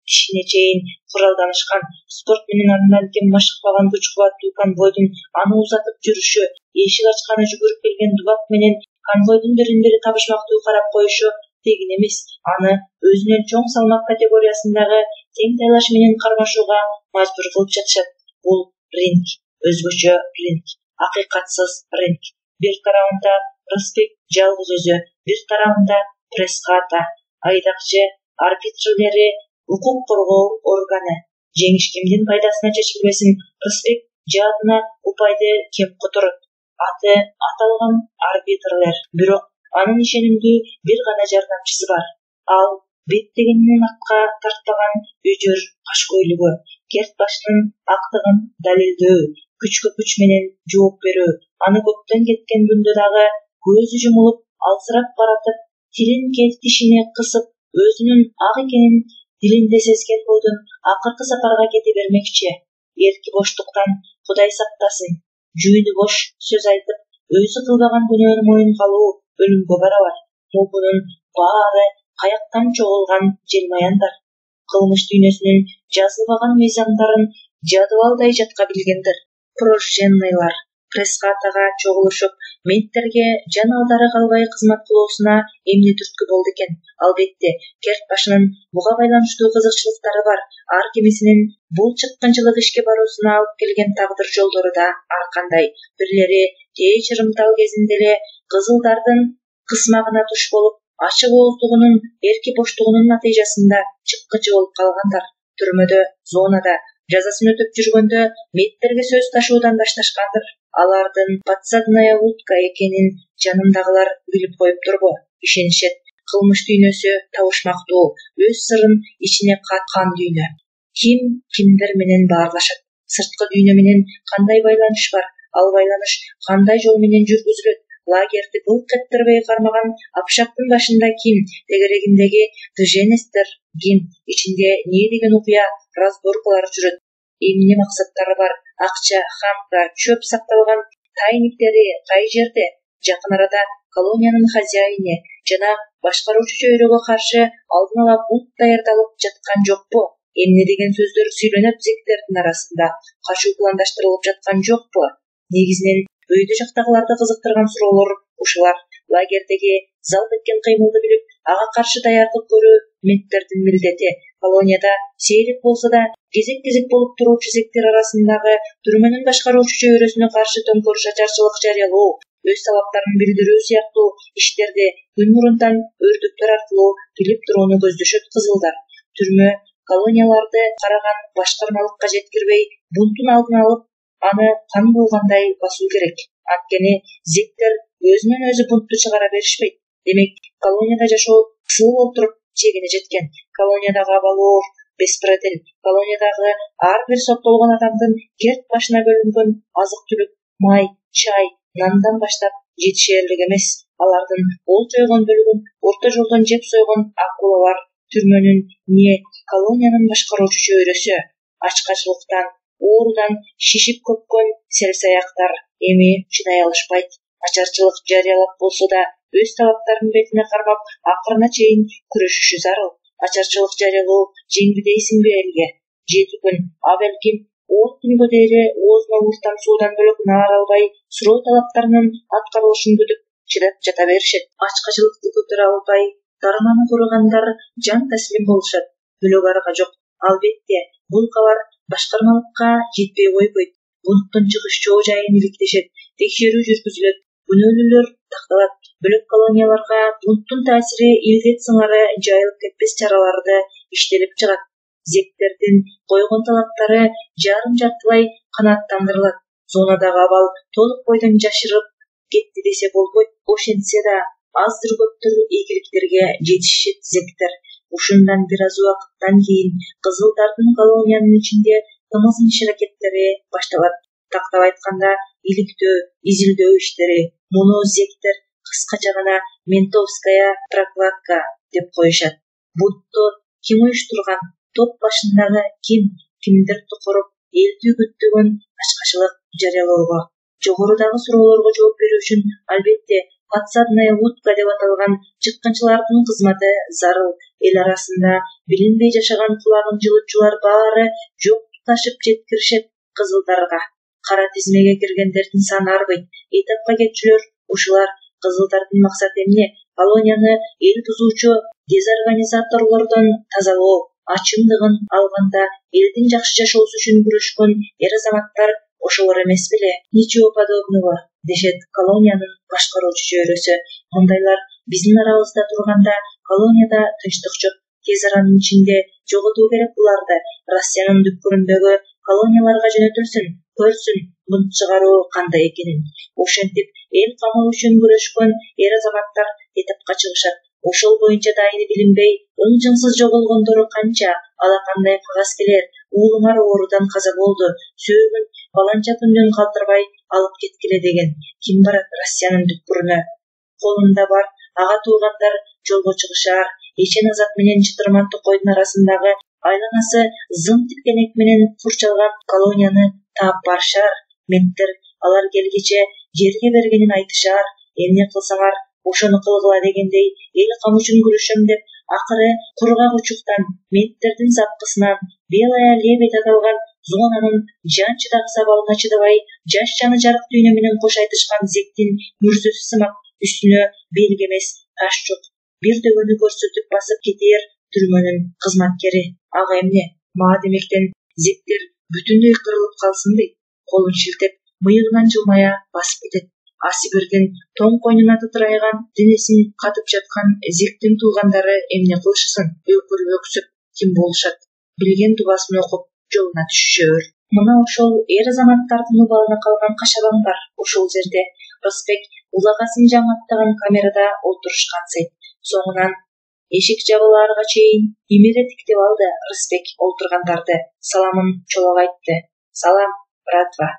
Тишине чейин куралданышкан, спорт менен андан кем машыкпаган күч-кубаттуу конвойдун аны узатып жүрүшү, эшик ачканы жүгүрүп келген дубак менен конвойдун бири табышмактуу карап коюшу тегин эмес, аны өзүнөн чоң салмак категориясындагы тең тайлаш менен кармашууга мажбур кылып жатышат. Бул ринг, өзгөчө ринг, акыйкатсыз ринг. Бир тарабында Рысбек жалгыз өзү, бир тарабында пресс-хата, айдакчы, арбитрлери, укук коргоо органы. Жеңиш кимдин пайдасына чечилбесин, Рысбек жаатына упайды кем которот. Аты аталган арбитрлер. Бирок анын ишенимдүү бир гана жардамчысы бар. Ал беттегенинен акка тартпаган үжөр кашкөйлүгү, керт башынын актыгын далилдөө, күчкө күч менен жооп берүү. Аны көптөн кеткен күндө дагы көзү жумулуп, алсырап баратып, тилин келт тишине кысып, өзүнүн ак экенин дилинде сезген бойдон акыркы сапарга кете бермекчи. Эрки боштуктан Кудай сактасын. Жүйүнү бош сөз айтып, өзү кылбаган күнөөнү моюнга алуу өлүмгө барабар. Мунун баары каяктан чогулган желмаяндар. Кылмыш дүйнөсүнүн жазылбаган мыйзамдарын жадыбалдай жатка билгендер. Прожженныйлар пресс-хатага чогулушуп, менттерге жан алдары калбай кызмат кылуусуна эмне түрткү болду экен? Албетте, керт башынын буга байланыштуу кызыкчылыктары бар. Ар кимисинин бул чыккынчылык ишке баруусуна алып келген тагдыр жолдору да ар кандай. Бирлери тээ чырымтал кезинде эле кызылдардын кысмагына туш болуп, ачык ооздугунун, эрки боштугунун натыйжасында чыккычы болуп калгандар. түрмөдө, зонада жазасын өтөп жүргөндө меттерге сөз ташуудан башташкандыр. Алардын подсадная утка экенин жанындагылар билип коюптурбу? Ишенишет. Кылмыш дүйнөсү табышмактуу, өз сырын ичине каткан дүйнө. Ким кимдер менен баарлашат? Сырткы дүйнө менен кандай байланыш бар? Ал байланыш кандай жол менен жүргүзүлөт? Лагерди былк эттербей кармаган Апшактын башында ким? Тегерегиндеги Тженестер ким? Ичинде эмне деген окуя, разборкалар жүрөт? Эмне максаттары бар? Акча, хамка, чөп сакталган тайниктери кай жерде? Жакын арада колониянын хозяйини жана башкаруучу чөйрөгө каршы алдын ала бунт даярдалып жаткан жокпу? Эмне деген сөздөр сүйлөнөп зектердин арасында? Качуу пландаштырылып жаткан жокпу? Негизинен өйдө жактагыларды кызыктырган суроолор ушулар. Лагердеги залп эткен кыймылды билип, ага каршы даярдык көрүү менттердин милдети. Колонияда сейрек болсо да кезек-кезек болуп туруучу зектер арасындагы түрмөнүн башкаруучу чөйрөсүнө каршы төңкөрүш ачарчылык жарыялоо, өз талаптарын билдирүү сыяктуу иштерди күн мурунтан өрдүктөр аркылуу билип турууну көздөшөт кызылдар. Түрмө колонияларды караган башкармалыкка жеткирбей, бунттун алдын алып, аны кан болгондой басуу керек. Анткени зектер өзүнөн өзү бунтту чыгара беришпейт. Демек, колонияда жашоо кысыл болуп чегине жеткен. Колониядагы абалы беспредел. Колониядагы ар бир соттолгон адамдын керт башына бөлүнгөн азык-түлүк, май, чай, нандан баштап жетишерлик эмес. Алардын ол жойгон бөлүгүн орто жолдон жеп сойгон акулалар. Түрмөнүн не колониянын башкаруучу чөйрөсү. Ачкачылыктан, оорудан шишип көпкөн селсаяктар эми чыдай алышпайт. Ачарчылык жарыялап болсо да өз талаптарын бетине кармап, акырына чейин күрөшүшү зарыл. Ачарчылык жарыялоо жеңди дейсиңби элге? 7 күн, а балким 10 күнгө дейли оозуна уртан суудан бөлөк наар албай, суроо талаптарынын аткарылышын күтүп чыдап жата беришет. Ачкачылыкты көтөрө албай, дарманы куругандар жан таслим болушат. Бөлөк арга жок. Албетте, бул кабар башкармалыкка жетпей койбойт. Бунттун чыгыш жоо жайын иликтешет, текшерүү жүргүзүлөт, күнөөлүүлөр такталат. Бөлөк колонияларга бунттун таасири илдет сыңары жайылып кетпес чараларды иштелип чыгат. Зектердин койгон талаптары жарым-жартылай канааттандырылат. Зонадагы абал толук бойдон жашырып кетти десе болбойт. Ошентсе да аздыр көптүр ийгиликтерге жетишет зектер. Ушундан бир аз убакыттан кийин кызылдардын колониянын ичинде тымызын иш аракеттери башталат. Тактап айтканда, иликтөө, изилдөө иштери. Муну зектер кыскача гана ментовская прокладка деп коюшат. Бунтту ким уюштурган? Топ башындагы ким? Кимдир тукуруп, элди үгүттөгөн ачкачылык жарыялоого? Жогорудагы суроолорго жооп берүү үчүн албетте подсадная утка деп аталган чыккынчылардын кызматы зарыл. Эл арасында билинбей жашаган кулагын жылытчулар баары жок туташып жеткиришет кызылдарга. Кара тизмеге киргендердин саны арбыйт. Этапка кетчүлөр ушулар. Кызылдардын максаты эмне? Колонияны эл бузуучу дезорганизаторлордон тазалоо. Ачымдыгын алганда элдин жакшы жашоосу үчүн күрөшкөн эр-азаматтар ошолор эмес беле? Ничего подобного, дешет колониянын башкаруучу чөйрөсү. Мындайлар биздин арабызда турганда колонияда тынчтык жок. Тез аранын ичинде жоготуу керек буларды. Россиянын дүпкүрүндөгү колонияларга жөнөтүлсүн, көрсүн бунт чыгаруу кандай экенин. Ошентип эл камыл үчүн күрөшкөн эр-азаматтар этапка чыгышат. Ошол боюнча дайыны билинбей, ың-жыңсыз жоголгондору канча, алакандай кагаскелер, уулуңар оорудан каза болду, сөөгүн баланча күндөн калтырбай алып кеткиле деген. Ким барат Россиянын дүпкүрүнө? Колунда бар, ага туугандар жолго чыгышаар. Эчен Азат менен Чытырман Токойдун арасындагы айланасы зым тикенек менен курчалган колонияны таап барышаар. Менттер алар келгиче жерге бергенин айтышаар. Эмне кылсаңар ошону кылгыла дегендей эл кам үчүн күрөшөм деп акыры кургак учуктан менттердин запкысынан белая лебедь аталган зонанын жан чыдагыс абалына чыдабай жаш жаны жарык дүйнө менен кош айтышкан зектин мүрзөсү сымак үстүнө белги эмес таш жок бир дөгөнү көрсөтүп басып кетээр түрмөнүн кызматкери. Ага эмне? Маа демектен зектер бүтүндөй кырылып калсынбы? Колун шилтеп мыйыгынан жылмая басып кетет. А Сибирдин тоң койнуна тытырайган денесин катып жаткан зектин туугандары эмне кылышсын? Өкүрүп өксүп ким болушат? билген дубасын окуп жолуна түшүшөөр. Мына ошол эр азаматтардын убалына калган кашабаң бар ушул жерде. Рысбек улагасын жаңаттаган камерада олтурушкансый. Соңунан эшик жабылаарга чейин имире тиктеп алды Рысбек олтургандарды. Саламын чолок айтты. Салам, братва.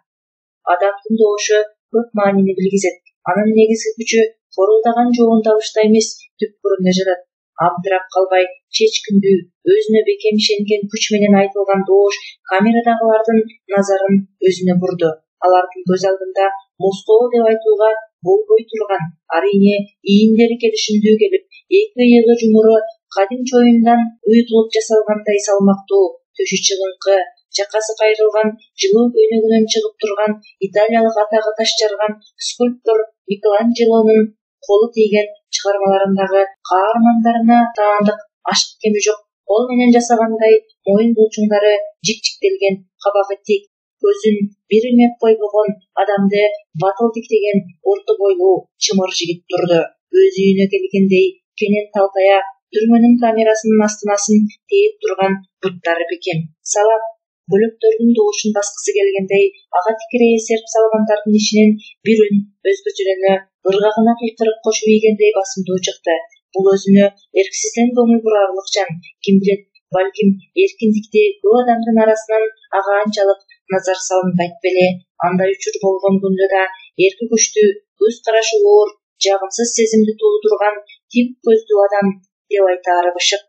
Адамдын добушу көп маанини билгизет. Анын негизги күчү корулдаган жоогундабышта эмес, түпкүрүндө жатат. Абдырап калбай, чечкиндүү, өзүнө бекем ишенген күч менен айтылган добуш камерадагылардын назарын өзүнө бурду. Алардын көз алдында Москва деп айтууга болбой турган, арийне ийиндери келишимдүү келип, эки ыйыгы жумуру кадим чоюндан уютулуп жасалгандай салмактуу, төшү чыгыңкы, жакасы кайрылган, жылуу көйнөгүнөн чыгып турган италиялык атагы таш жарган скульптор Микеланджелонун колу тийген чыгармаларындагы каармандарына таандык ашык кеми жок кол менен жасагандай моюн булчуңдары жик-жиктелген, кабагы тик, көзүн бир ирмеп койбогон адамды батыл тиктеген орто бойлуу чымыр жигит турду. Өз үйүнө келгендей кенен талтая түрмөнүн камерасынын астынасын тээп турган буттары бекем. Салам, бөлөктөрдүн добушун баскысы келгендей ага тикирейе серп салгандардын ишинен бир үн өзгөчөлөнө ыргагына кыйкырып кошуп ийгендей басымдуу чыкты. Бул өзүнө эрксизден көңүл бурарлык жан. Ким билет, балким эркиндикти көп адамдын арасынан ага анчалык назар салынбайт беле. Андай учур болгон күндө да эрки күчтүү, көз карашы оор, жагымсыз сезимди туудурган тик көздүү адам деп айтаары бышык.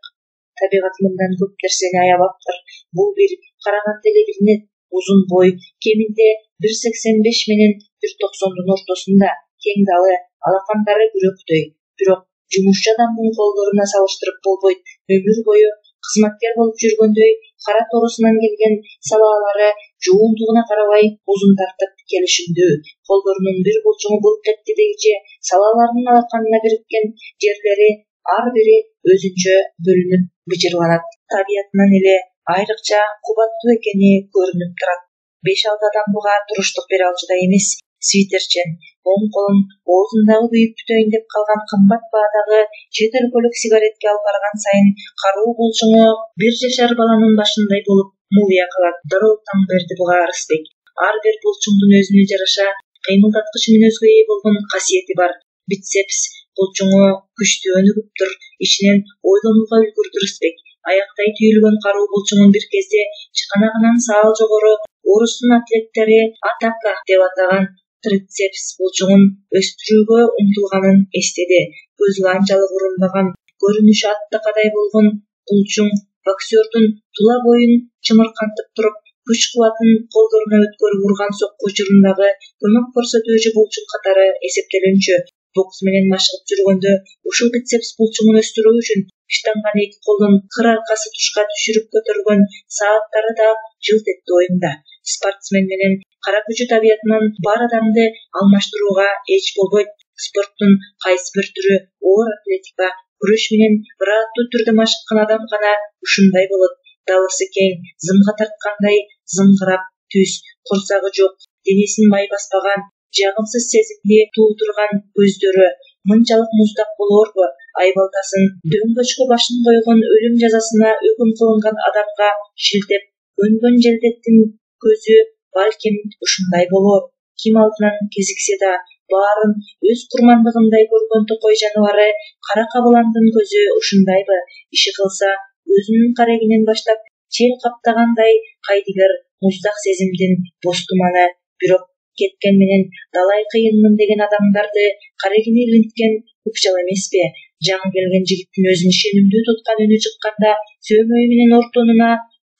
Табигат мындан көп нерсени аябаптыр. Бул бир караганда эле билинет. Узун бой, кеминде 1,85 менен 1,90 ортосунда, кең далы, алакандары бүрөктөй. Бирок жумушчу адамдын колдоруна салыштырып болбойт. Өмүр бою кызматкер болуп жүргөндөй кара торусунан келген салаалары жуунтугуна карабай узун тартып келишимдүү. Колдорунун бир булчуңу булуп кетти дегиче салааларынын алаканына бириккен жерлери ар бири өзүнчө бөлүнүп быжырланат. Табиятынан эле айрыкча кубаттуу экени көрүнүп турат. 5-6 адам буга туруштук бере алчудай эмес. Свитерчен, оң колун оозундагы күйүп бүтөйүн деп калган кымбат баадагы чет өлкөлүк сигаретке алып барган сайын каруу булчуңу 1 жашар баланын башындай болуп мулия калат. Дароо таң берди буга Рысбек. Ар бир булчуңдун өзүнө жараша кыймылдаткыч мүнөзгө ээ болгон касиети бар. Бицепс булчуңу күчтүү өнүгүптүр. Ичинен ойлонууга үлгүрдү Рысбек. Аяктай түйүлгөн каруу булчуңун бир кезде чыканагынан саал жогору орустун атлеттери атака деп атаган трицепс булчуңун өстүрүүгө умтулганын эстеди. Көзгө анчалык урунбаган, көрүнүшү аттакадай болгон булчуң боксердун тула боюн чымыркантып туруп, күч-кубатын колдоруна өткөрүп урган сокку учурундагы көмөк көрсөтүүчү булчуң катары эсептелинчү. Бокс менен машыгып жүргөндө ушул бицепс булчуңун өстүрүү үчүн штанганы эки колдон кыр аркасы тушка түшүрүп көтөргөн сааттары да жылт этти оюнда. Спортсмен менен кара күчү табиятынан бар адамды алмаштырууга эч болбойт. Спорттун кайсы бир түрү, оор атлетика, күрөш менен ырааттуу түрдө машыккан адам гана ушундай болот. Далысы кең, зымга тарткандай зыңгырап, түз, курсагы жок, денесин май баспаган, жагымсыз сезимди туудурган көздөрү мынчалык муздак болорбу? Айбалтасын дөңгөчкө башын койгон өлүм жазасына өкүм кылынган адамга шилтеп көнгөн желдеттин көзү балким ушундай болор. Ким алдынан кезиксе да баарын өз курмандыгындай көргөн токой жаныбары кара кабыландын көзү ушундайбы? Иши кылса өзүнүн карегинен баштап чел каптагандай кайдыгер муздак сезимдин боз туманы. Бирок кеткен менен далай кыйынмын деген адамдарды карегини илинткен укчал эмеспи? Жаңы келген жигиттин өзүн ишенимдүү туткан үнү чыкканда сөөмөйү менен ортонуна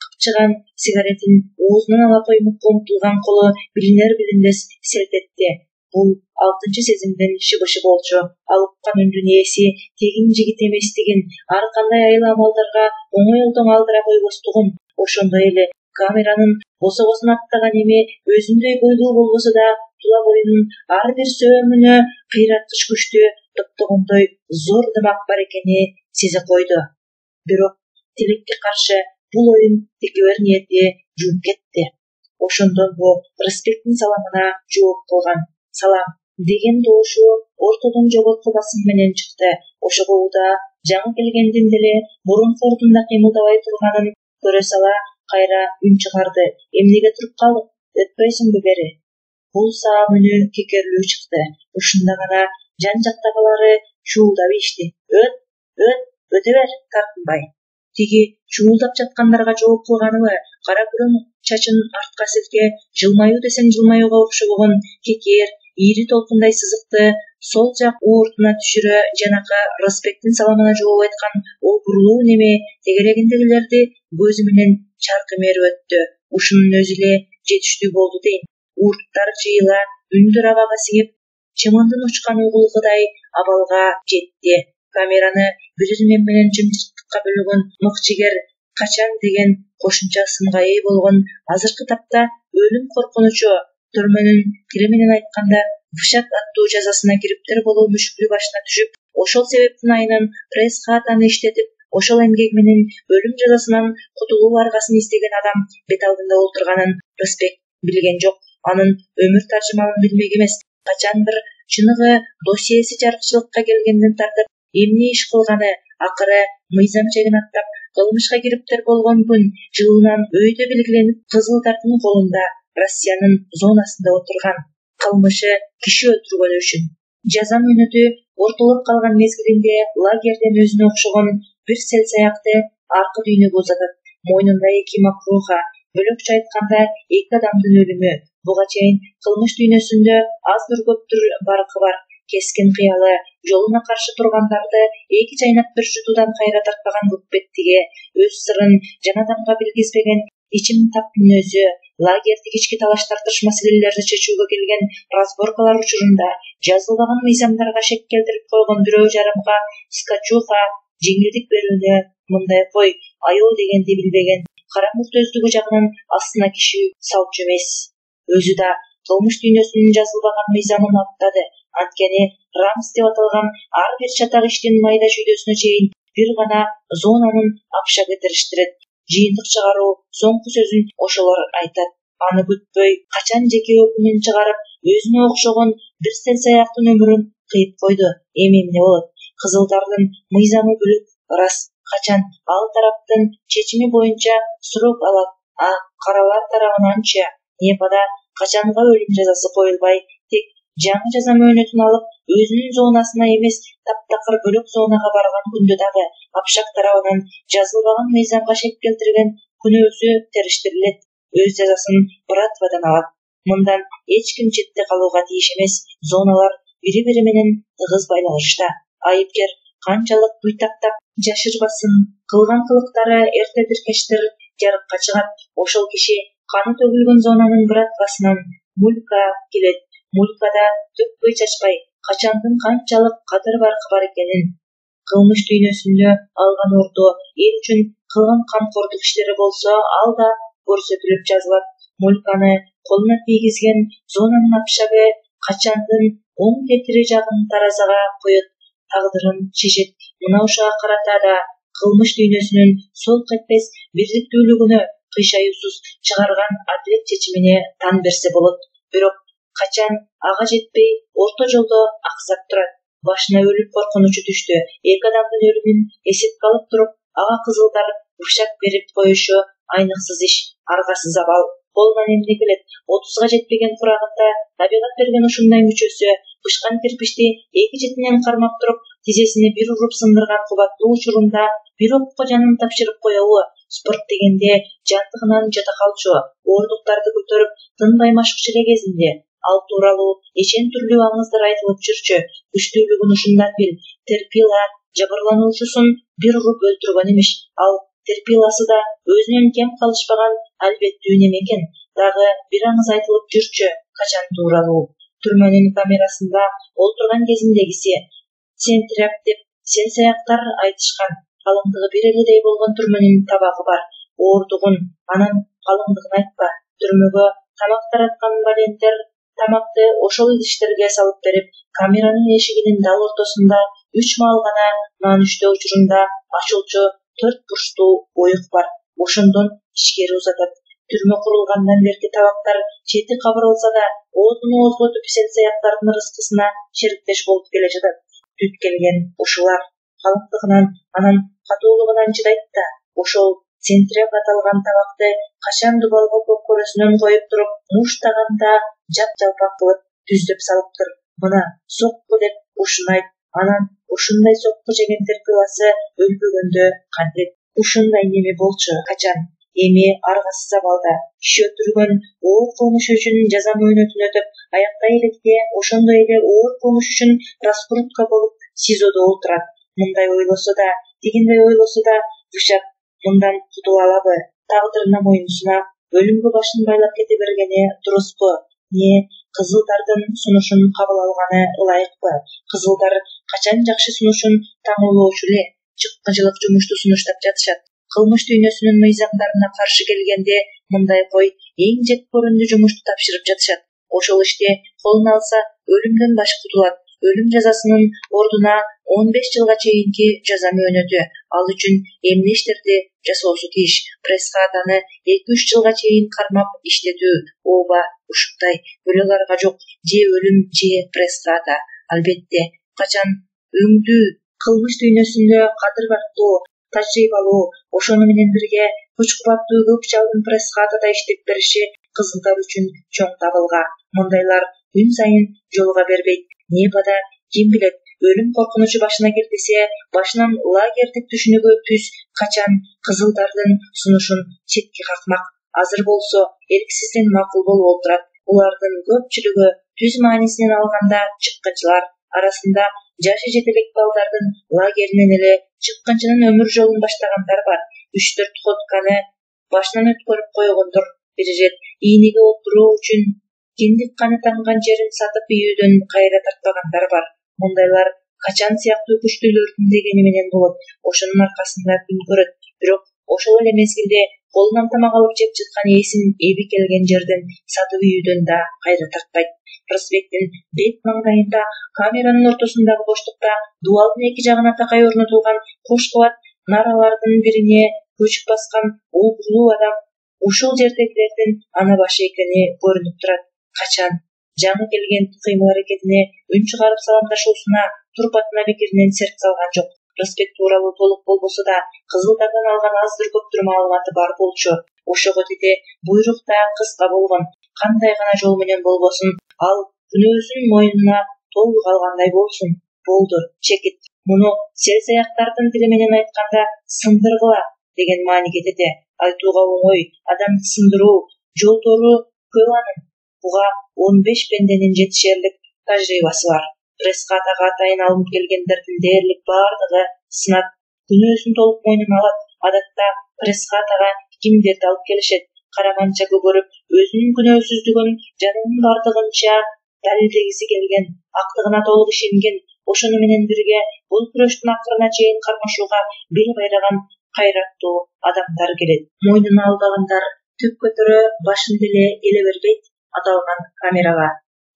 кыпчыган сигаретин оозунан ала коймокко умтулган колу билинер-билинбес селт этти. Бул 6-чы сезимдин шыбышы болчу. Ал уккан үндүн ээси тегин жигит эместигин, ар кандай айла амалдарга оңой алдыра койбостугун, ошондой эле камеранын босогосун аттаган эми өзүндөй бойлуу болбосо да тула боюнун ар бир сөөмүнө кыйраткыч күчтүү топтогондой зор дымак бар экени сезе койду. Бирок тилекке каршы бул оюн текебер ниети жууп кетти. Ошондон бул Рысбектин саламына жооп кылган. Салам деген добушу ортодон жогорку басым менен чыкты. Ошого да жаңы келгендин деле мурунку ордунда кыймылдабай турганын көрө сала кайра үн чыгарды. Эмнеге туруп калдың? Өтпөйсүңбү бери? Бул саам үнү кекерлүү чыкты. Ушунда гана жан жактагылары шуулдап ийишти. Өтө бер, тартынбай. Тиги шуулдап жаткандарга жооп кылганыбы, кара күрөң чачын артка силке, жылмаюу десең жылмаюуга окшобогон кекер, ийри толкундай сызыкты сол жак оортуна түшүрө жанакы Рысбектин саламына жооп айткан обурлуу неме тегерегиндегилерди көзү менен чаркы-мерип өттү. Ушунун өзү эле жетиштүү болду дейин. Урттар жыйыла, үндөр абага сиңип, чымындын учкан угулгудай абалга жетти. Камераны бир ирмем менен жымжырттыкка бөлөгөн мыкчыгер качан деген кошумча сынга ээ болгон азыркы тапта өлүм коркунучу түрмөнүн тили менен айтканда бышак аттуу жазасына кириптер болуу мүшкүлү башына түшүп, ошол себептин айынан пресс-хатаны иштетип, ошол эмгеги менен өлүм жазасынан кутулуу аргасын издеген адам бет алдында отурганын Рысбек билген жок. Анын өмүр таржымалын билмек эмес. Качан бир чыныгы досьеси жарыкчылыкка келгенден тартып эмне иш кылганы, акыры мыйзам чегин аттап, кылмышка кириптер болгон күн жылынан өйдө белгиленип, кызылдардын колунда Россиянын зонасында отурган. Кылмышы киши өлтүргөнү үчүн. Жаза мөөнөтү ортолоп калган мезгилинде лагерден өзүнө окшогон бир селсаякты аркы дүйнөгө узатат. Мойнунда 2 макруха, бөлөкчө айтканда 2 адамдын өлүмү. Буга чейин кылмыш дүйнөсүндө аздыр көптүр баркы бар. Кескен кыялы, жолуна каршы тургандарды эки чайнап бир жутуудан кайра тартпаган бүкпеттиге, өз сырын жан адамга билгизбеген ичим тап мүнөзү, лагердик ички талаш-тартыш маселелерди чечүүгө келген разборкалар учурунда жазылбаган мыйзамдарга шек келтирип койгон бирөө жарымга скачуха жеңилдик берүүнү мындай кой, аял дегенди билбеген, кара мурт өздүгү жагынан астына киши салчу эмес. Өзү да кылмыш дүйнөсүнүн жазылбаган мыйзамын аттады. Анткени рамс деп аталган ар бир чатак иштин майда чүйдөсүнө чейин бир гана зонанын апшагы териштирет. Жыйынтык чыгаруу соңку сөзүн ошолор айтат. Аны күтпөй, качан жеке өкүмүн чыгарып, өзүнө окшогон бир селсаяктын өмүрүн кыйып койду. Эми эмне болот? Кызылдардын мыйзамы бүлүк, ырас. Качан ал тараптын чечими боюнча срок алат, а каралар тарабынанчы Непада качанга өлүм жазасы коюлбай, тек жаңы жаза мөөнөтүн алып, өзүнүн зонасына эмес, таптакыр бөлөк зонага барган күндө дагы апшак тарабынан жазылбаган мыйзамга шек келтирген күнөөсү териштирилет. Өз жазасын братвадан алат. Мындан эч ким четте калууга тийиш эмес. Зоналар бири-бири менен тыгыз байланышта. Айыпкер канчалык буйтактап жашырбасын, кылган кылыктары эртедир кечтир жарыкка чыгат. Ошол киши каны төгүлгөн зонанын братвасынан Мулька келет. Мулькада төкпөй чачпай, качандын канчалык кадыр баркы бар экенин, кылмыш дүйнөсүндө алган ордо, эл үчүн кылган камкордук иштери болсо, ал да көрсөтүлүп жазылат. Мульканы колуна тийгизген зонанын апшагы качандын оң кетири жагын таразага коет, тагдырын чечет. Мына ушуга карата да кылмыш дүйнөсүнүн сол кетпес бирдиктүүлүгүнө кыйшаюусуз чыгарган адилет чечимине тан берсе болот. Бирок качан ага жетпей, орто жолдо аксап турат. Башына өлүм коркунучу түштү. 2 адамдын өлүмүн эсепке алып туруп, ага кызылдар бышак берип коюшу айныксыз иш, аргасыз абал. Колунан эмне келет? 30га жетпеген курагында табигат берген ушундай мүчөсү бышкан кирпичти 2 четинен кармап туруп, тизесине бир уруп сындырган кубаттуу учурунда бир окко жанын тапшырып коебу? Спорт дегенде жантыгынан жата калчу, оордуктарды көтөрүп, тынбай машыкчу эле кезинде. Ал тууралуу эчен түрлүү аңыздар айтылып жүрчү. Күчтүүлүгүн ушундан бил. Терпила жабырлануучусун бир уруп өлтүргөн имиш. Ал терпиласы да өзүнөн кем калышпаган албеттүү неме экен. Дагы бир аңыз айтылып жүрчү. Качан тууралуу? Түрмөнүн камерасында олтурган кезиндегиси. Центрап деп селсаяктар айтышкан. Калыңдыгы бир эледей болгон түрмөнүн табагы бар. Оордугун, анан калыңдыгын айтпа. Түрмөгө тамак тараткан балендер тамакты ошол идиштерге салып берип, камеранын эшигинин дал ортосунда 3 маал гана нан иштөө учурунда ачуучу 4 бурчтуу оюк бар. Ошондон ичкери узатат. Түрмө курулгандан берки табактар чети кабырылса да, оозуну озготуп селсаяктардын рызкысына шериктеш болуп келе жатат. Бүт келген ушулар калыңдыгынан, анан катуулугунан чыдайт да, ошол центреп аталган табакты качан дубалга көккөрөсүнөн коюп туруп муштаганда жап-жалпак кылып түздөп салыптыр. Мына сокку деп ушунайт. Анан ушундай сокку жегендер кыласы өлбөгөндө кантет? Ушундай неме болчу качан? Эми аргасыз абалда шөтүргөн оор кылмыш үчүн жаза мөөнөтүн өтөп, аяктай электе ошондой эле оор кылмыш үчүн раскрутка болуп СИЗОдо отурат. Мындай ойлосо да, тигиндей ойлосо да, Вышак мындан кутула алабы? Тагдырына моюн сунап, өлүмгө башын байлап кете бергени туруспу? Кызылдардын сунушун кабыл алганы ылайыкпы? Кызылдар качан жакшы сунушун таңоолоочу эле? Чыккынчылык жумушту сунуштап жатышат. Кылмыш дүйнөсүнүн мыйзамдарына каршы келгенде мындай кой эң жек көрүндүү жумушту тапшырып жатышат. Ошол ишти колуна алса өлүмдөн баш кутулат. Өлүм жазасынын ордуна 15 жылга чейинки жаза мөөнөтү. Ал үчүн эмне иштерди жасоосу тийиш? Пресс-кат аны 2-3 жылга чейин кармап иштетүү. Ооба, ушундай өлөларга жок, же өлүм же пресс-ката. Албетте, качан өңдүү кылмыш дүйнөсүндө кадыр-бактуу, тажрыйбалуу, ошону менен бирге күч кубаттуу көп чалдын пресс-катада иштеп бериши кызылдар үчүн чоң табылга. Мындайлар күн сайын жолуга бербейт. Не бада, ким билет, өлүм коркунучу башына келбесе, башынан лагердик түшүнүгү түз качан кызылдардын сунушун четке какмак. Азыр болсо эрксизден макул болуп отурат. Булардын көпчүлүгү түз маанисинен алганда чыккынчылар. Арасында жашы жете элек балдардын лагеринен эле чыккынчынын өмүр жолун баштагандар бар. 3-4 хотканы башынан өткөрүп койгондор. Бир ирет ийнеге отуруу үчүн киндик каны танган жерин сатып ийүүдөн кайра тартпагандар бар. Мындайлар качан сыяктуу күчтүүлөрдүн дегени менен болот. Ошонун аркасында күн көрөт. Бирок ошол эле мезгилде колунан тамак алып жеп жаткан ээсин эби келген жерден сатып ийүүдөн да кайра тартпайт. Проспекттин бет маңдайында камеранын ортосундагы боштукта дубалдын эки жагына такай орнотулган кош кабат наралардын бирине көчүп баскан олбурлуу адам ушул жердегилердин ана башы экени көрүнүп турат. Качан жаңы келген кыймыл аракетине үн чыгарып саламдашуусуна, турпатына пикиринен серт салган жок. Проспект тууралуу толук болбосо да кызылдардан алган аздыр көптүр маалыматы бар болчу. Ошого тете буйрук да кыска болгон. Кандай гана жол менен болбосун, ал күнөөсүн мойнуна толук алгандай болсун. Болду, чекит. Муну селсаяктардын тили менен айтканда сындыргыла деген мааниге тете. Айтууга оңой, адамды сындыруу, жолдору көп анын. Буга 15 пенденин жетишерлик тажрыйбасы бар. Пресс-катага атайын алынып келгендердин дээрлик бардыгы сынат, күнөөсүн толук мойнуна алат. Адатта пресс-катага кимдерди алып келишет? Караганча көгөрүп, өзүнүн күнөөсүздүгүн жанынын бардыгынча далилдегиси келген, актыгына толук ишенген, ошону менен бирге бул күрөштүн акырына чейин кармашууга бел байраган кайраттуу адамдар келет. Мойнуна албагандар түп көтөрө башын деле эле бербейт аталган камерага.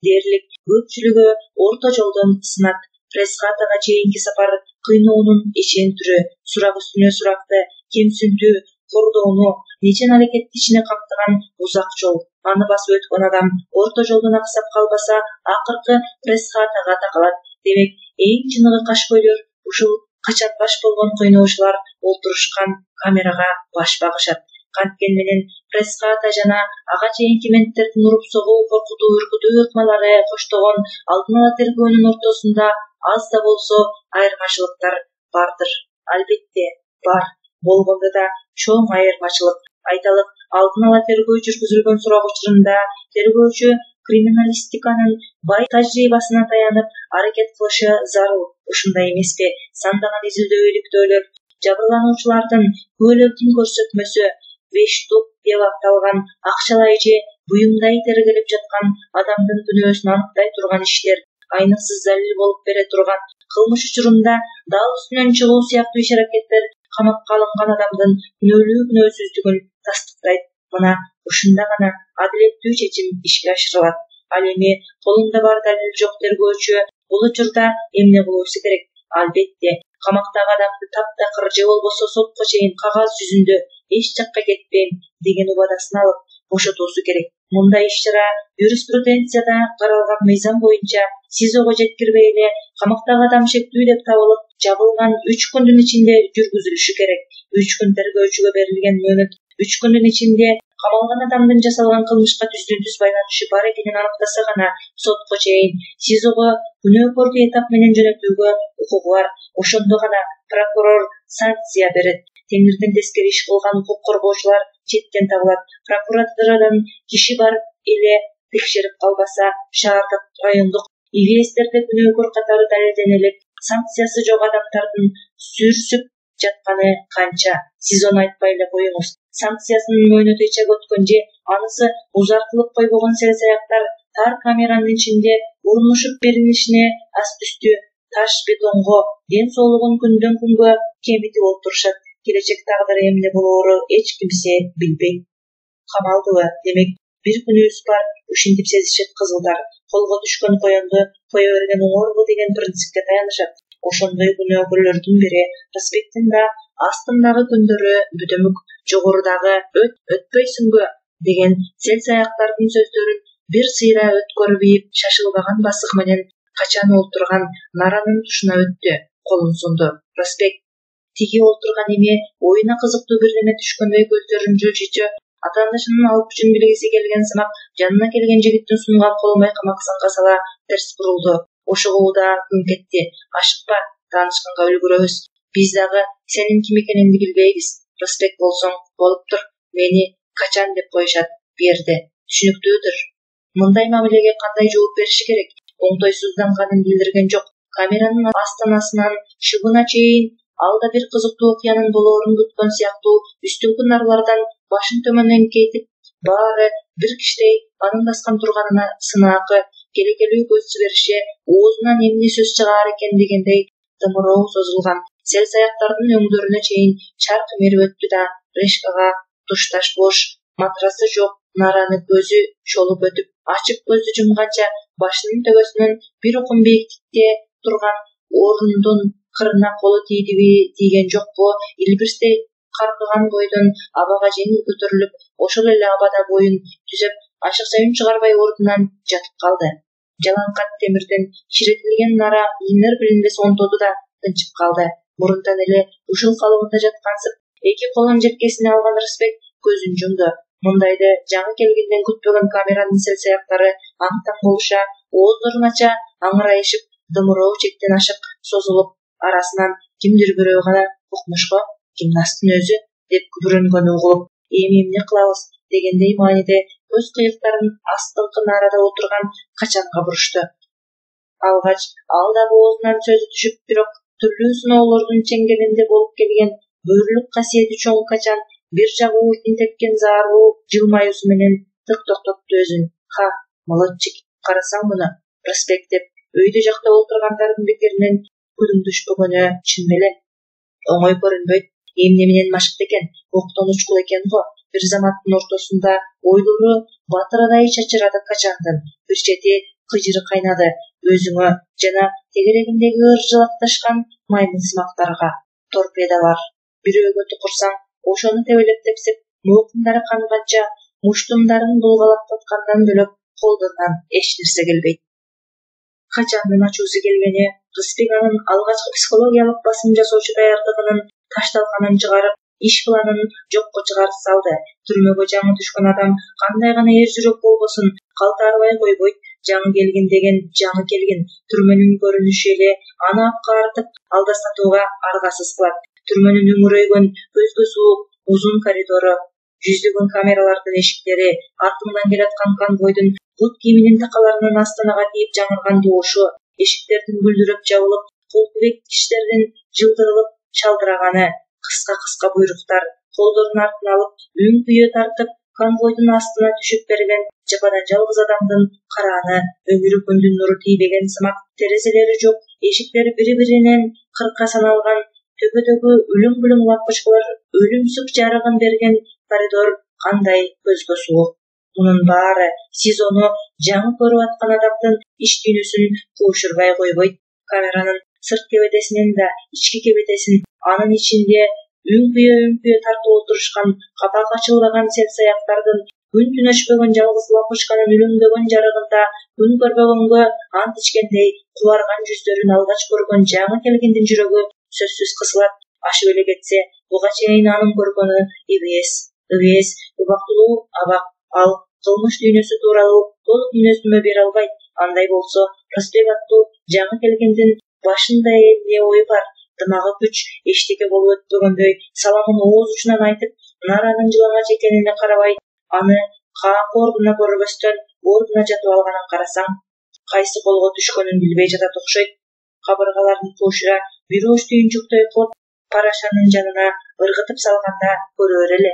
Дээрлик көпчүлүгү орто жолдон сынат. Пресс-катага чейинки сапар кыйноонун ичен түрү, сурак үстүнө суракты, кемсинтүү, кордоону, нечен аракетти ичине камтыган узак жол. Аны басып өткөн адам орто жолдон аксап калбаса, акыркы пресс-катага такалат. Демек, эң жыныгы кашкөйлөр ушул качан баш болгон кыйноочулар олтурушкан камерага баш багышат. Канткени менен пресс-ката жана ага чейинки менттердин уруп согуу, коркутуу, үркүтүү ыкмалары коштогон алдын ала тергөөнүн ортосунда аз да болсо айырмачылыктар бардыр. Албетте, бар. Болгондо да чоң айырмачылык. Айталык, алдын ала тергөө жүргүзүлгөн сурак учурунда тергөөчү криминалистиканын бай тажрыйбасына таянып аракет кылышы зарыл. Ушундай эмеспи? Сандаган изилдөө иликтөөлөр, жабырлануучулардын күбөлөрдүн көрсөтмөсү, 5 топ деп аталган акчалай же буюмдай тергелип жаткан адамдын күнөөсүн аныктай турган иштер, айныксыз далил болуп бере турган кылмыш учурунда дал үстүнөн чыгуу сыяктуу иш-аракеттер камакка алынган адамдын күнөөсүздүгүн тастыктайт. Мына ушунда гана адилеттүү чечим ишке ашырылат. Ал эми колунда бар далил жок тергөөчү бул учурда эмне кылуусу керек? Албетте, камактагы адамды таптакыр же болбосо сотко чейин кагаз жүзүндө эч жакка кетпейм деген убадасын алып бошотуусу керек. Мындай иш-чара юриспруденцияда каралган мыйзам боюнча СИЗОго жеткирбей эле камактагы адам шектүү деп табылып жабылган 3 күндүн ичинде жүргүзүлүшү керек. 3 күн тергөөчүгө берилген мөөнөт 3 күндүн ичинде камалган адамдын жасалган кылмышка түздөн-түз байланышы бар экенин аныктаса гана сотко чейин СИЗОго күнөөкөрдү этап менен жөнөтүүгө укугу бар. Ошондо гана прокурор санкция берет. Теңирден тескери иш кылган укук коргоочулар четтен табылат. Прокуратурадан киши бар эле текшерип калбаса, шаардык, райондук ИГСтерде күнөөкөр катары далилденелип, санкциясы жок адамдардын сүрсүп жатканы канча? Сиз оны айтпай эле коюңуз. Санкциясынын мөөнөтү эчек өткөн же анысы узартылып койбогон селсаяктар тар камеранын ичинде урунушуп берилишине аст-үстү таш бетонго ден соолугун күндөн күнгө кемитип отурушат. Келечек тагдыры эмне болоору эч кимсе билбейт. Камалдыбы? Демек, бир күнүбүз бар, ушинтип сезишет кызылдар. Колго түшкөн коёнду кое берген оңорбу деген принципке таянышат. Ошондой күнөөкөрлөрдүн бири Рысбектин да астымдагы күндөрү бүтөмүк, жогорудагы өтпөйсүңбү деген селсаяктардын сөздөрүн бир сыйра өткөрүп ийип шашылбаган басык менен качан олтурган наранын тушуна өттү, колун сунду. Рысбек тиги олтурган эми оюна кызыктуу бирдеме түшкөндөй көздөрүн жылжыйчу, атаандашынын алып күчүн билгиси келген сымак жанына келген жигиттин сунган колун байкамак сынга сала терс бурулду. Ошого да күн кетти. Ашыкпа, таанышканга үлгүрөбүз. Биз дагы сенин ким экениңди билбейбиз. Рысбек болсоң болуптур. Мени качан деп коюшат бу жерде. Түшүнүктүүдүр. Мындай мамилеге кандай жооп бериши керек? Оңтойсузданганын билдирген жок. Камеранын астанасынан шыбына чейин алда бир кызыктуу окуянын болоорун күткөн сыяктуу үстүңкү нарлардан башын төмөн эңкейтип, баары бир кишидей анындаскан турганына сынаакы, келекелүү көз жибериши, оозунан эмне сөз чыгаар экен дегендей дымыроо созулган. Селсаяктардын өңдөрүнө чейин чарк мерип өттү да решкага тушташ бош, матрасы жок нараны көзү шолуп өтүп, ачык көздү жумганча башынын төбөсүнөн бир укум бийиктикте турган орундун кырына колу тийдиби, тийген жокпу, илбирстей каркыган бойдон абага жеңил көтөрүлүп, ошол эле абада боюн түзөп, ашыкча үн чыгарбай ордунан жатып калды. Жалаңкат темирден ширетилген нара билинер билинбес онтоду да тынчып калды. Мурунтан эле ушул калыбында жаткансып, эки колун жепкесине алган Рысбек көзүн жумду. Мындайды жаңы келгенден күтпөгөн камеранын селсаяктары аң-таң болуша, ооздорун ача аңырайышып, дымыроо чектен ашык созулуп, арасынан кимдир бирөө гана укмушко гимнасттын өзү деп күбүрөнгөнү угулуп, эми эмне кылабыз дегендей мааниде көз кыйыктарын астыңкы нарада отурган Качанга бурушту. Алгач ал дагы оозунан сөзү түшүп, бирок түрлүү сыноолордун чеңгелинде болуп келген бөрүлүк касиети чоң Качан бир жагуу интеккен зааруу жылмаюусу менен тык токтотту өзүн. Ха, молодчик, карасаң муну, Рысбек деп өйдө жакта олтургандардын бекеринен күдүң түшпөгөнү чын беле. Оңой көрүнбөйт. Эмне менен машыктуу экен, октон учкул экен го. Бир заматтын ортосунда ойлору батырадай чачырады Качандын. Бир чети кыжыры кайнады өзүңө жана тегерегиндеги ыржалакташкан маймыл сымактарга. Торпедалар. Бирөөгө тукурсаң, ошону тебелеп тепсеп, муукумдары канганча, муштумдарын булгалаткандан бөлөк колдорунан эч нерсе келбейт. Качандын ачуусу келгени Рысбек анын алгачкы психологиялык басым жасоочу даярдыгынын ташталганын чыгарып, иш планын жокко чыгарып салды. Түрмөгө жаңы түшкөн адам кандай гана эр жүрөк болбосун, калтаарбай койбойт. Жаңы келгин деген жаңы келгин. Түрмөнүн көрүнүшү эле аны апкартып, алдастатууга аргасыз кылат. Түрмөнүн үңүрөйгөн, көзгө суук, узун коридору, жүздөгөн камералардын эшиктери, артыңдан келаткан конвойдун бут кийиминин такаларынын астанага тийип жаңырган добушу, эшиктердин гүлдүрөп жабылып, колтубек киштердин жылдырылып чалдыраганы, кыска буйруктар, колдорун артына алып, үн күйөө тартып, конвойдун астына түшүп берген жападан жалгыз адамдын карааны, өңүрү күндүн нуру тийбеген сымак, терезелери жок, эшиктери бири-биринен кырка саналган, төбөдөгү үлүң-бүлүң лампочкалар өлүмсүк жарыгын берген коридор кандай көзгө суук. Мунун баары СИЗОну жаңы көрүп аткан адамдын ич дүйнөсүн куушурбай койбойт. Камеранын сырт кебедесинен да ички кебедесин, анын ичинде үн күйөө тартып отурушкан, капак ачылбаган селсаяктардын күн түн өчпөгөн жалгыз лампочканын үлүмдөгөн жарыгында күн көрбөгөнгө ант ичкендей кубарган жүздөрүн алгач көргөн жаңы келгендин жүрөгү сөзсүз кысылат. Ашып эле кетсе, буга чейин анын көргөнү ыбес, убактылуу абак. Ал кылмыш дүйнөсү тууралуу толук мүнөздөмө бере албайт. Андай болсо, Рысбек аттуу жаңы келгендин башында эмне ой бар? Дымагы күч, эчтеке болуп өтпөгөндөй саламын ооз учунан айтып, Наранын жылаңач экенине карабай, аны каамбы ордуна көрбөстөн ордуна жатып алганын карасаң, кайсы колго түшкөнүн билбей жатат окшойт. Кабыргаларын куушура бир уч түйүнчүктөй кылып Парашанын жанына ыргытып салганда көрөр эле.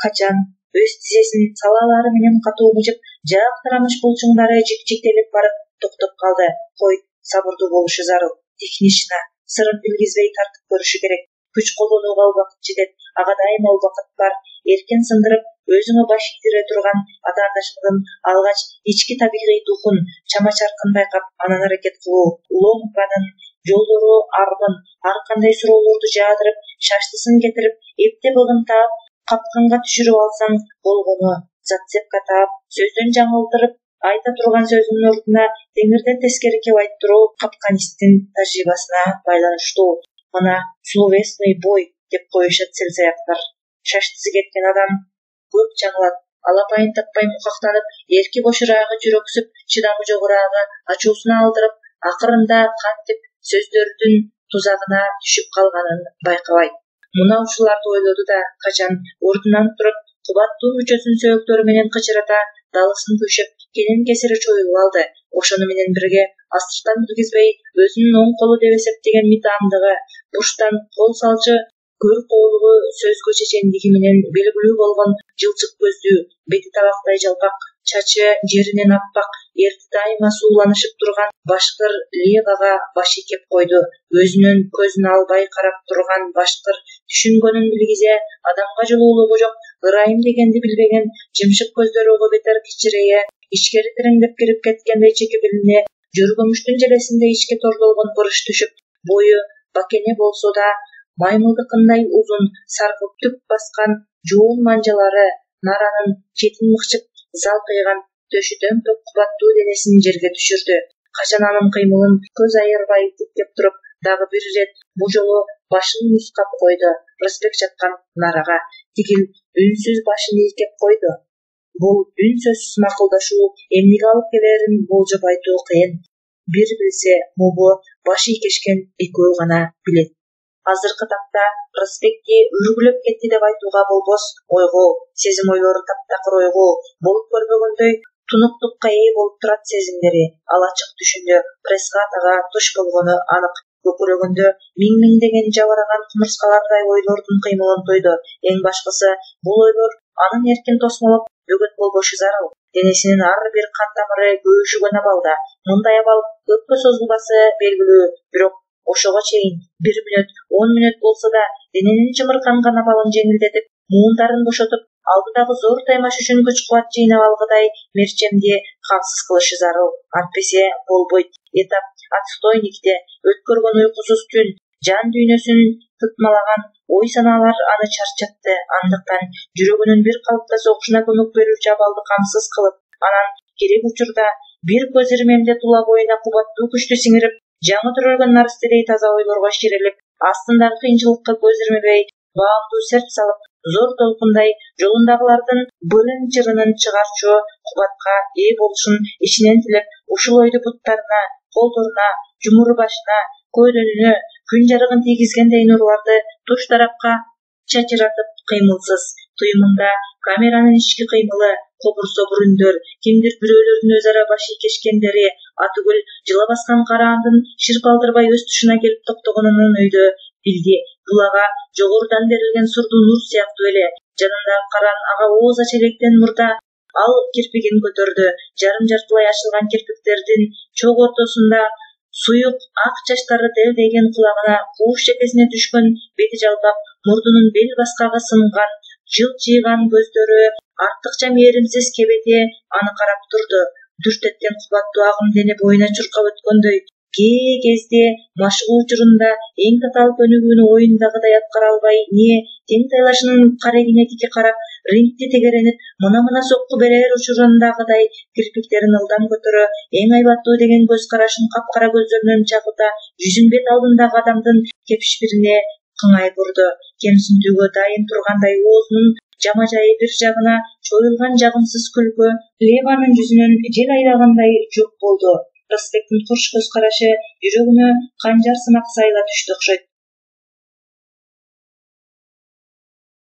Качан өз тизесин салаалары менен катуу мыжып, жаак тарамыш булчуңдары жик-жиктелип барып токтоп калды. Кой, сабырдуу болушу зарыл. Технична сырын билгизбей тартып көрүшү керек. Күч колдонууга убакыт жетет, ага дайыма убакыт бар. Эркен сындырып, өзүңө баш ийдире турган атаандашыңдын алгач ички табигый духун, чама-чаркын байкап, анан аракет кылуу. Ломканын жолдору арбын, ар кандай суроолорду жаадырып, шаштысын кетирип, эптеп ыгынтаап, капканга түшүрүп алсаң болгону. Зацепка таап, сөздөн жаңылдырып, айта турган сөзүнүн ордуна теңирден тескери кеп айттыруу капканисттин тажрыйбасына байланыштуу. Мына словесный бой деп коюшат селсаяктар. Шаштысы кеткен адам көп жаңылат. Алапайын таппай мукактанып, эрки бошураагы жүрөксүп, чыдамы жогураагы ачуусуна алдырып, акырында кантип сөздөрдүн тузагына түшүп калганын байкабайт. Мына ушуларды ойлоду да, качан ордунан туруп, кубаттуу мүчөсүн сөөктөрү менен кычырата, далысын күйшөп, кенен-кесири чоюлуп алды. Ошону менен бирге астыртан билгизбей, өзүнүн оң колу деп эсептеген митаамдыгы, буштан кол салчу көр коолугу сөзгө чечендиги менен белгилүү болгон жылчык көздүү, бети табактай жалпак, чачы жеринен аппак, эрти дайыма сууланышып турган башкыр Левага баш ийкеп койду. Өзүнүн көзүн албай карап турган башкыр түшүнгөнүн билгизе, адамга жылуулугу жок, ырайым дегенди билбеген, жымшык көздөрү угу бетер кичирейе, ичкери тириңдеп кирип кеткендей чекебилине, жөргөмүштүн желесинде ичке тордолгон бырыш түшүп, бою бакене болсо да маймылдыкындай узун, саркып түп баскан жуун манжалары Наранын четин мыкчып залкыйган төшү дөңтөк кубаттуу денесин жерге түшүрдү. Качан анын кыймылын көз айырбай тиктеп туруп, дагы бир ирет бу жолу башын нускап койду. Рысбек жаткан Нарага тигил үнсүз башын ийкеп койду. Бул үн сөзсүз макулдашуу эмнеге алып келерин болжоп айтуу кыйын. Бир билсе, могу баш ийкешкен экөө гана билет. Азыркы тапта Рысбекти үргүлөп кетти деп айтууга болбос. Ойгоо, сезим ойлору таптакыр ойгоо, болуп көрбөгөндөй тунуктукка ээ болуп турат сезимдери. Ал ачык түшүндө пресс-хатага туш болгону анык. Көкүрөгүндө миң-миңдеген жабыраган кумурскалардай ойлордун кыймылын тойду. Эң башкысы, бул ойлор анын эркин тосмолоп, бөгөт болбошу зарыл. Денесинин ар бир кан тамыры көөшүгөн абалда. Мындай абал көпкө созулбасы белгилүү, бирок ошого чейин 1 мүнөт, 10 мүнөт болсо да дененин чымырканган абалын жеңилдетип, муундарын бошотуп, алдыдагы зор таймаш үчүн күч-кубат жыйнап алгыдай мерчемди камсыз кылышы зарыл. Антпесе болбойт. Этап отстойникте өткөргөн уйкусуз түн, жан дүйнөсүн тытмалаган ой санаалар аны чарчатты. Андыктан жүрөгүнүн бир калыпта согушуна көмөк берүүчү абалды камсыз кылып, анан керек учурда бир көз ирмемде тула боюна кубаттуу күчтү сиңирип, жаңы төрөлгөн нарстедей таза ойлорго ширелип, астындагы кыйынчылыкка көз ирмебей, баамдуу серт салып, зор толкундай жолундагылардын бырын-чырынын чыгарчу кубатка ээ болушун ичинен тилеп, ушул ойду буттарына, колдоруна, жумур башына, көөдөнүнө күн жарыгын тийгизгендей нурларды туш тарапка чачыратып, кыймылсыз туйумунда камеранын ички кыймылы, кобур-собур үндөр, кимдир бирөөлөрдүн өз ара баш ийкешкендери, атүгүл жыла баскан кара андын шырпалдырбай өз тушуна келип токтогонунун өйдө билди. Бул ага жогорудан берилген сурдуу нур сыяктуу эле. Жанындагы каран ага ооз ача электен мурда ал кирпигин көтөрдү. Жарым-жартылай ачылган кирпиктердин чок ортосунда суюк ак чачтары делдейген кулагына кууш жепесине түшкөн, бети жалпак, мурдунун бел баскагы сынган, жылт жыйган көздөрү, артыкча мээримсиз кебети аны карап турду. Дүрт эткен кубаттуу агым дене боюна чуркап өткөндөй, кээ кезде машыгуу учурунда эң татаал көнүгүүнү оюндагыдай аткара албай, эмне тең тайлашынын карегине тики карап, рингде тегеренип, мына сокку берер учурундагыдай кирпиктерин ылдам көтөрө, эң айбаттуу деген көз карашын капкара көздөрүнөн чагыта, жүзүн бет алдындагы адамдын кепишпирине кыңай бурду. Кемсинтүүгө дайын тургандай оозунун жамажайы бир жагына чоюлган жагымсыз күлкү Леванын жүзүнөн жел айдагандай жок болду. Рысбектин кош көз карашы жүрөгүмө канжар сымак сайла түштү окшойт.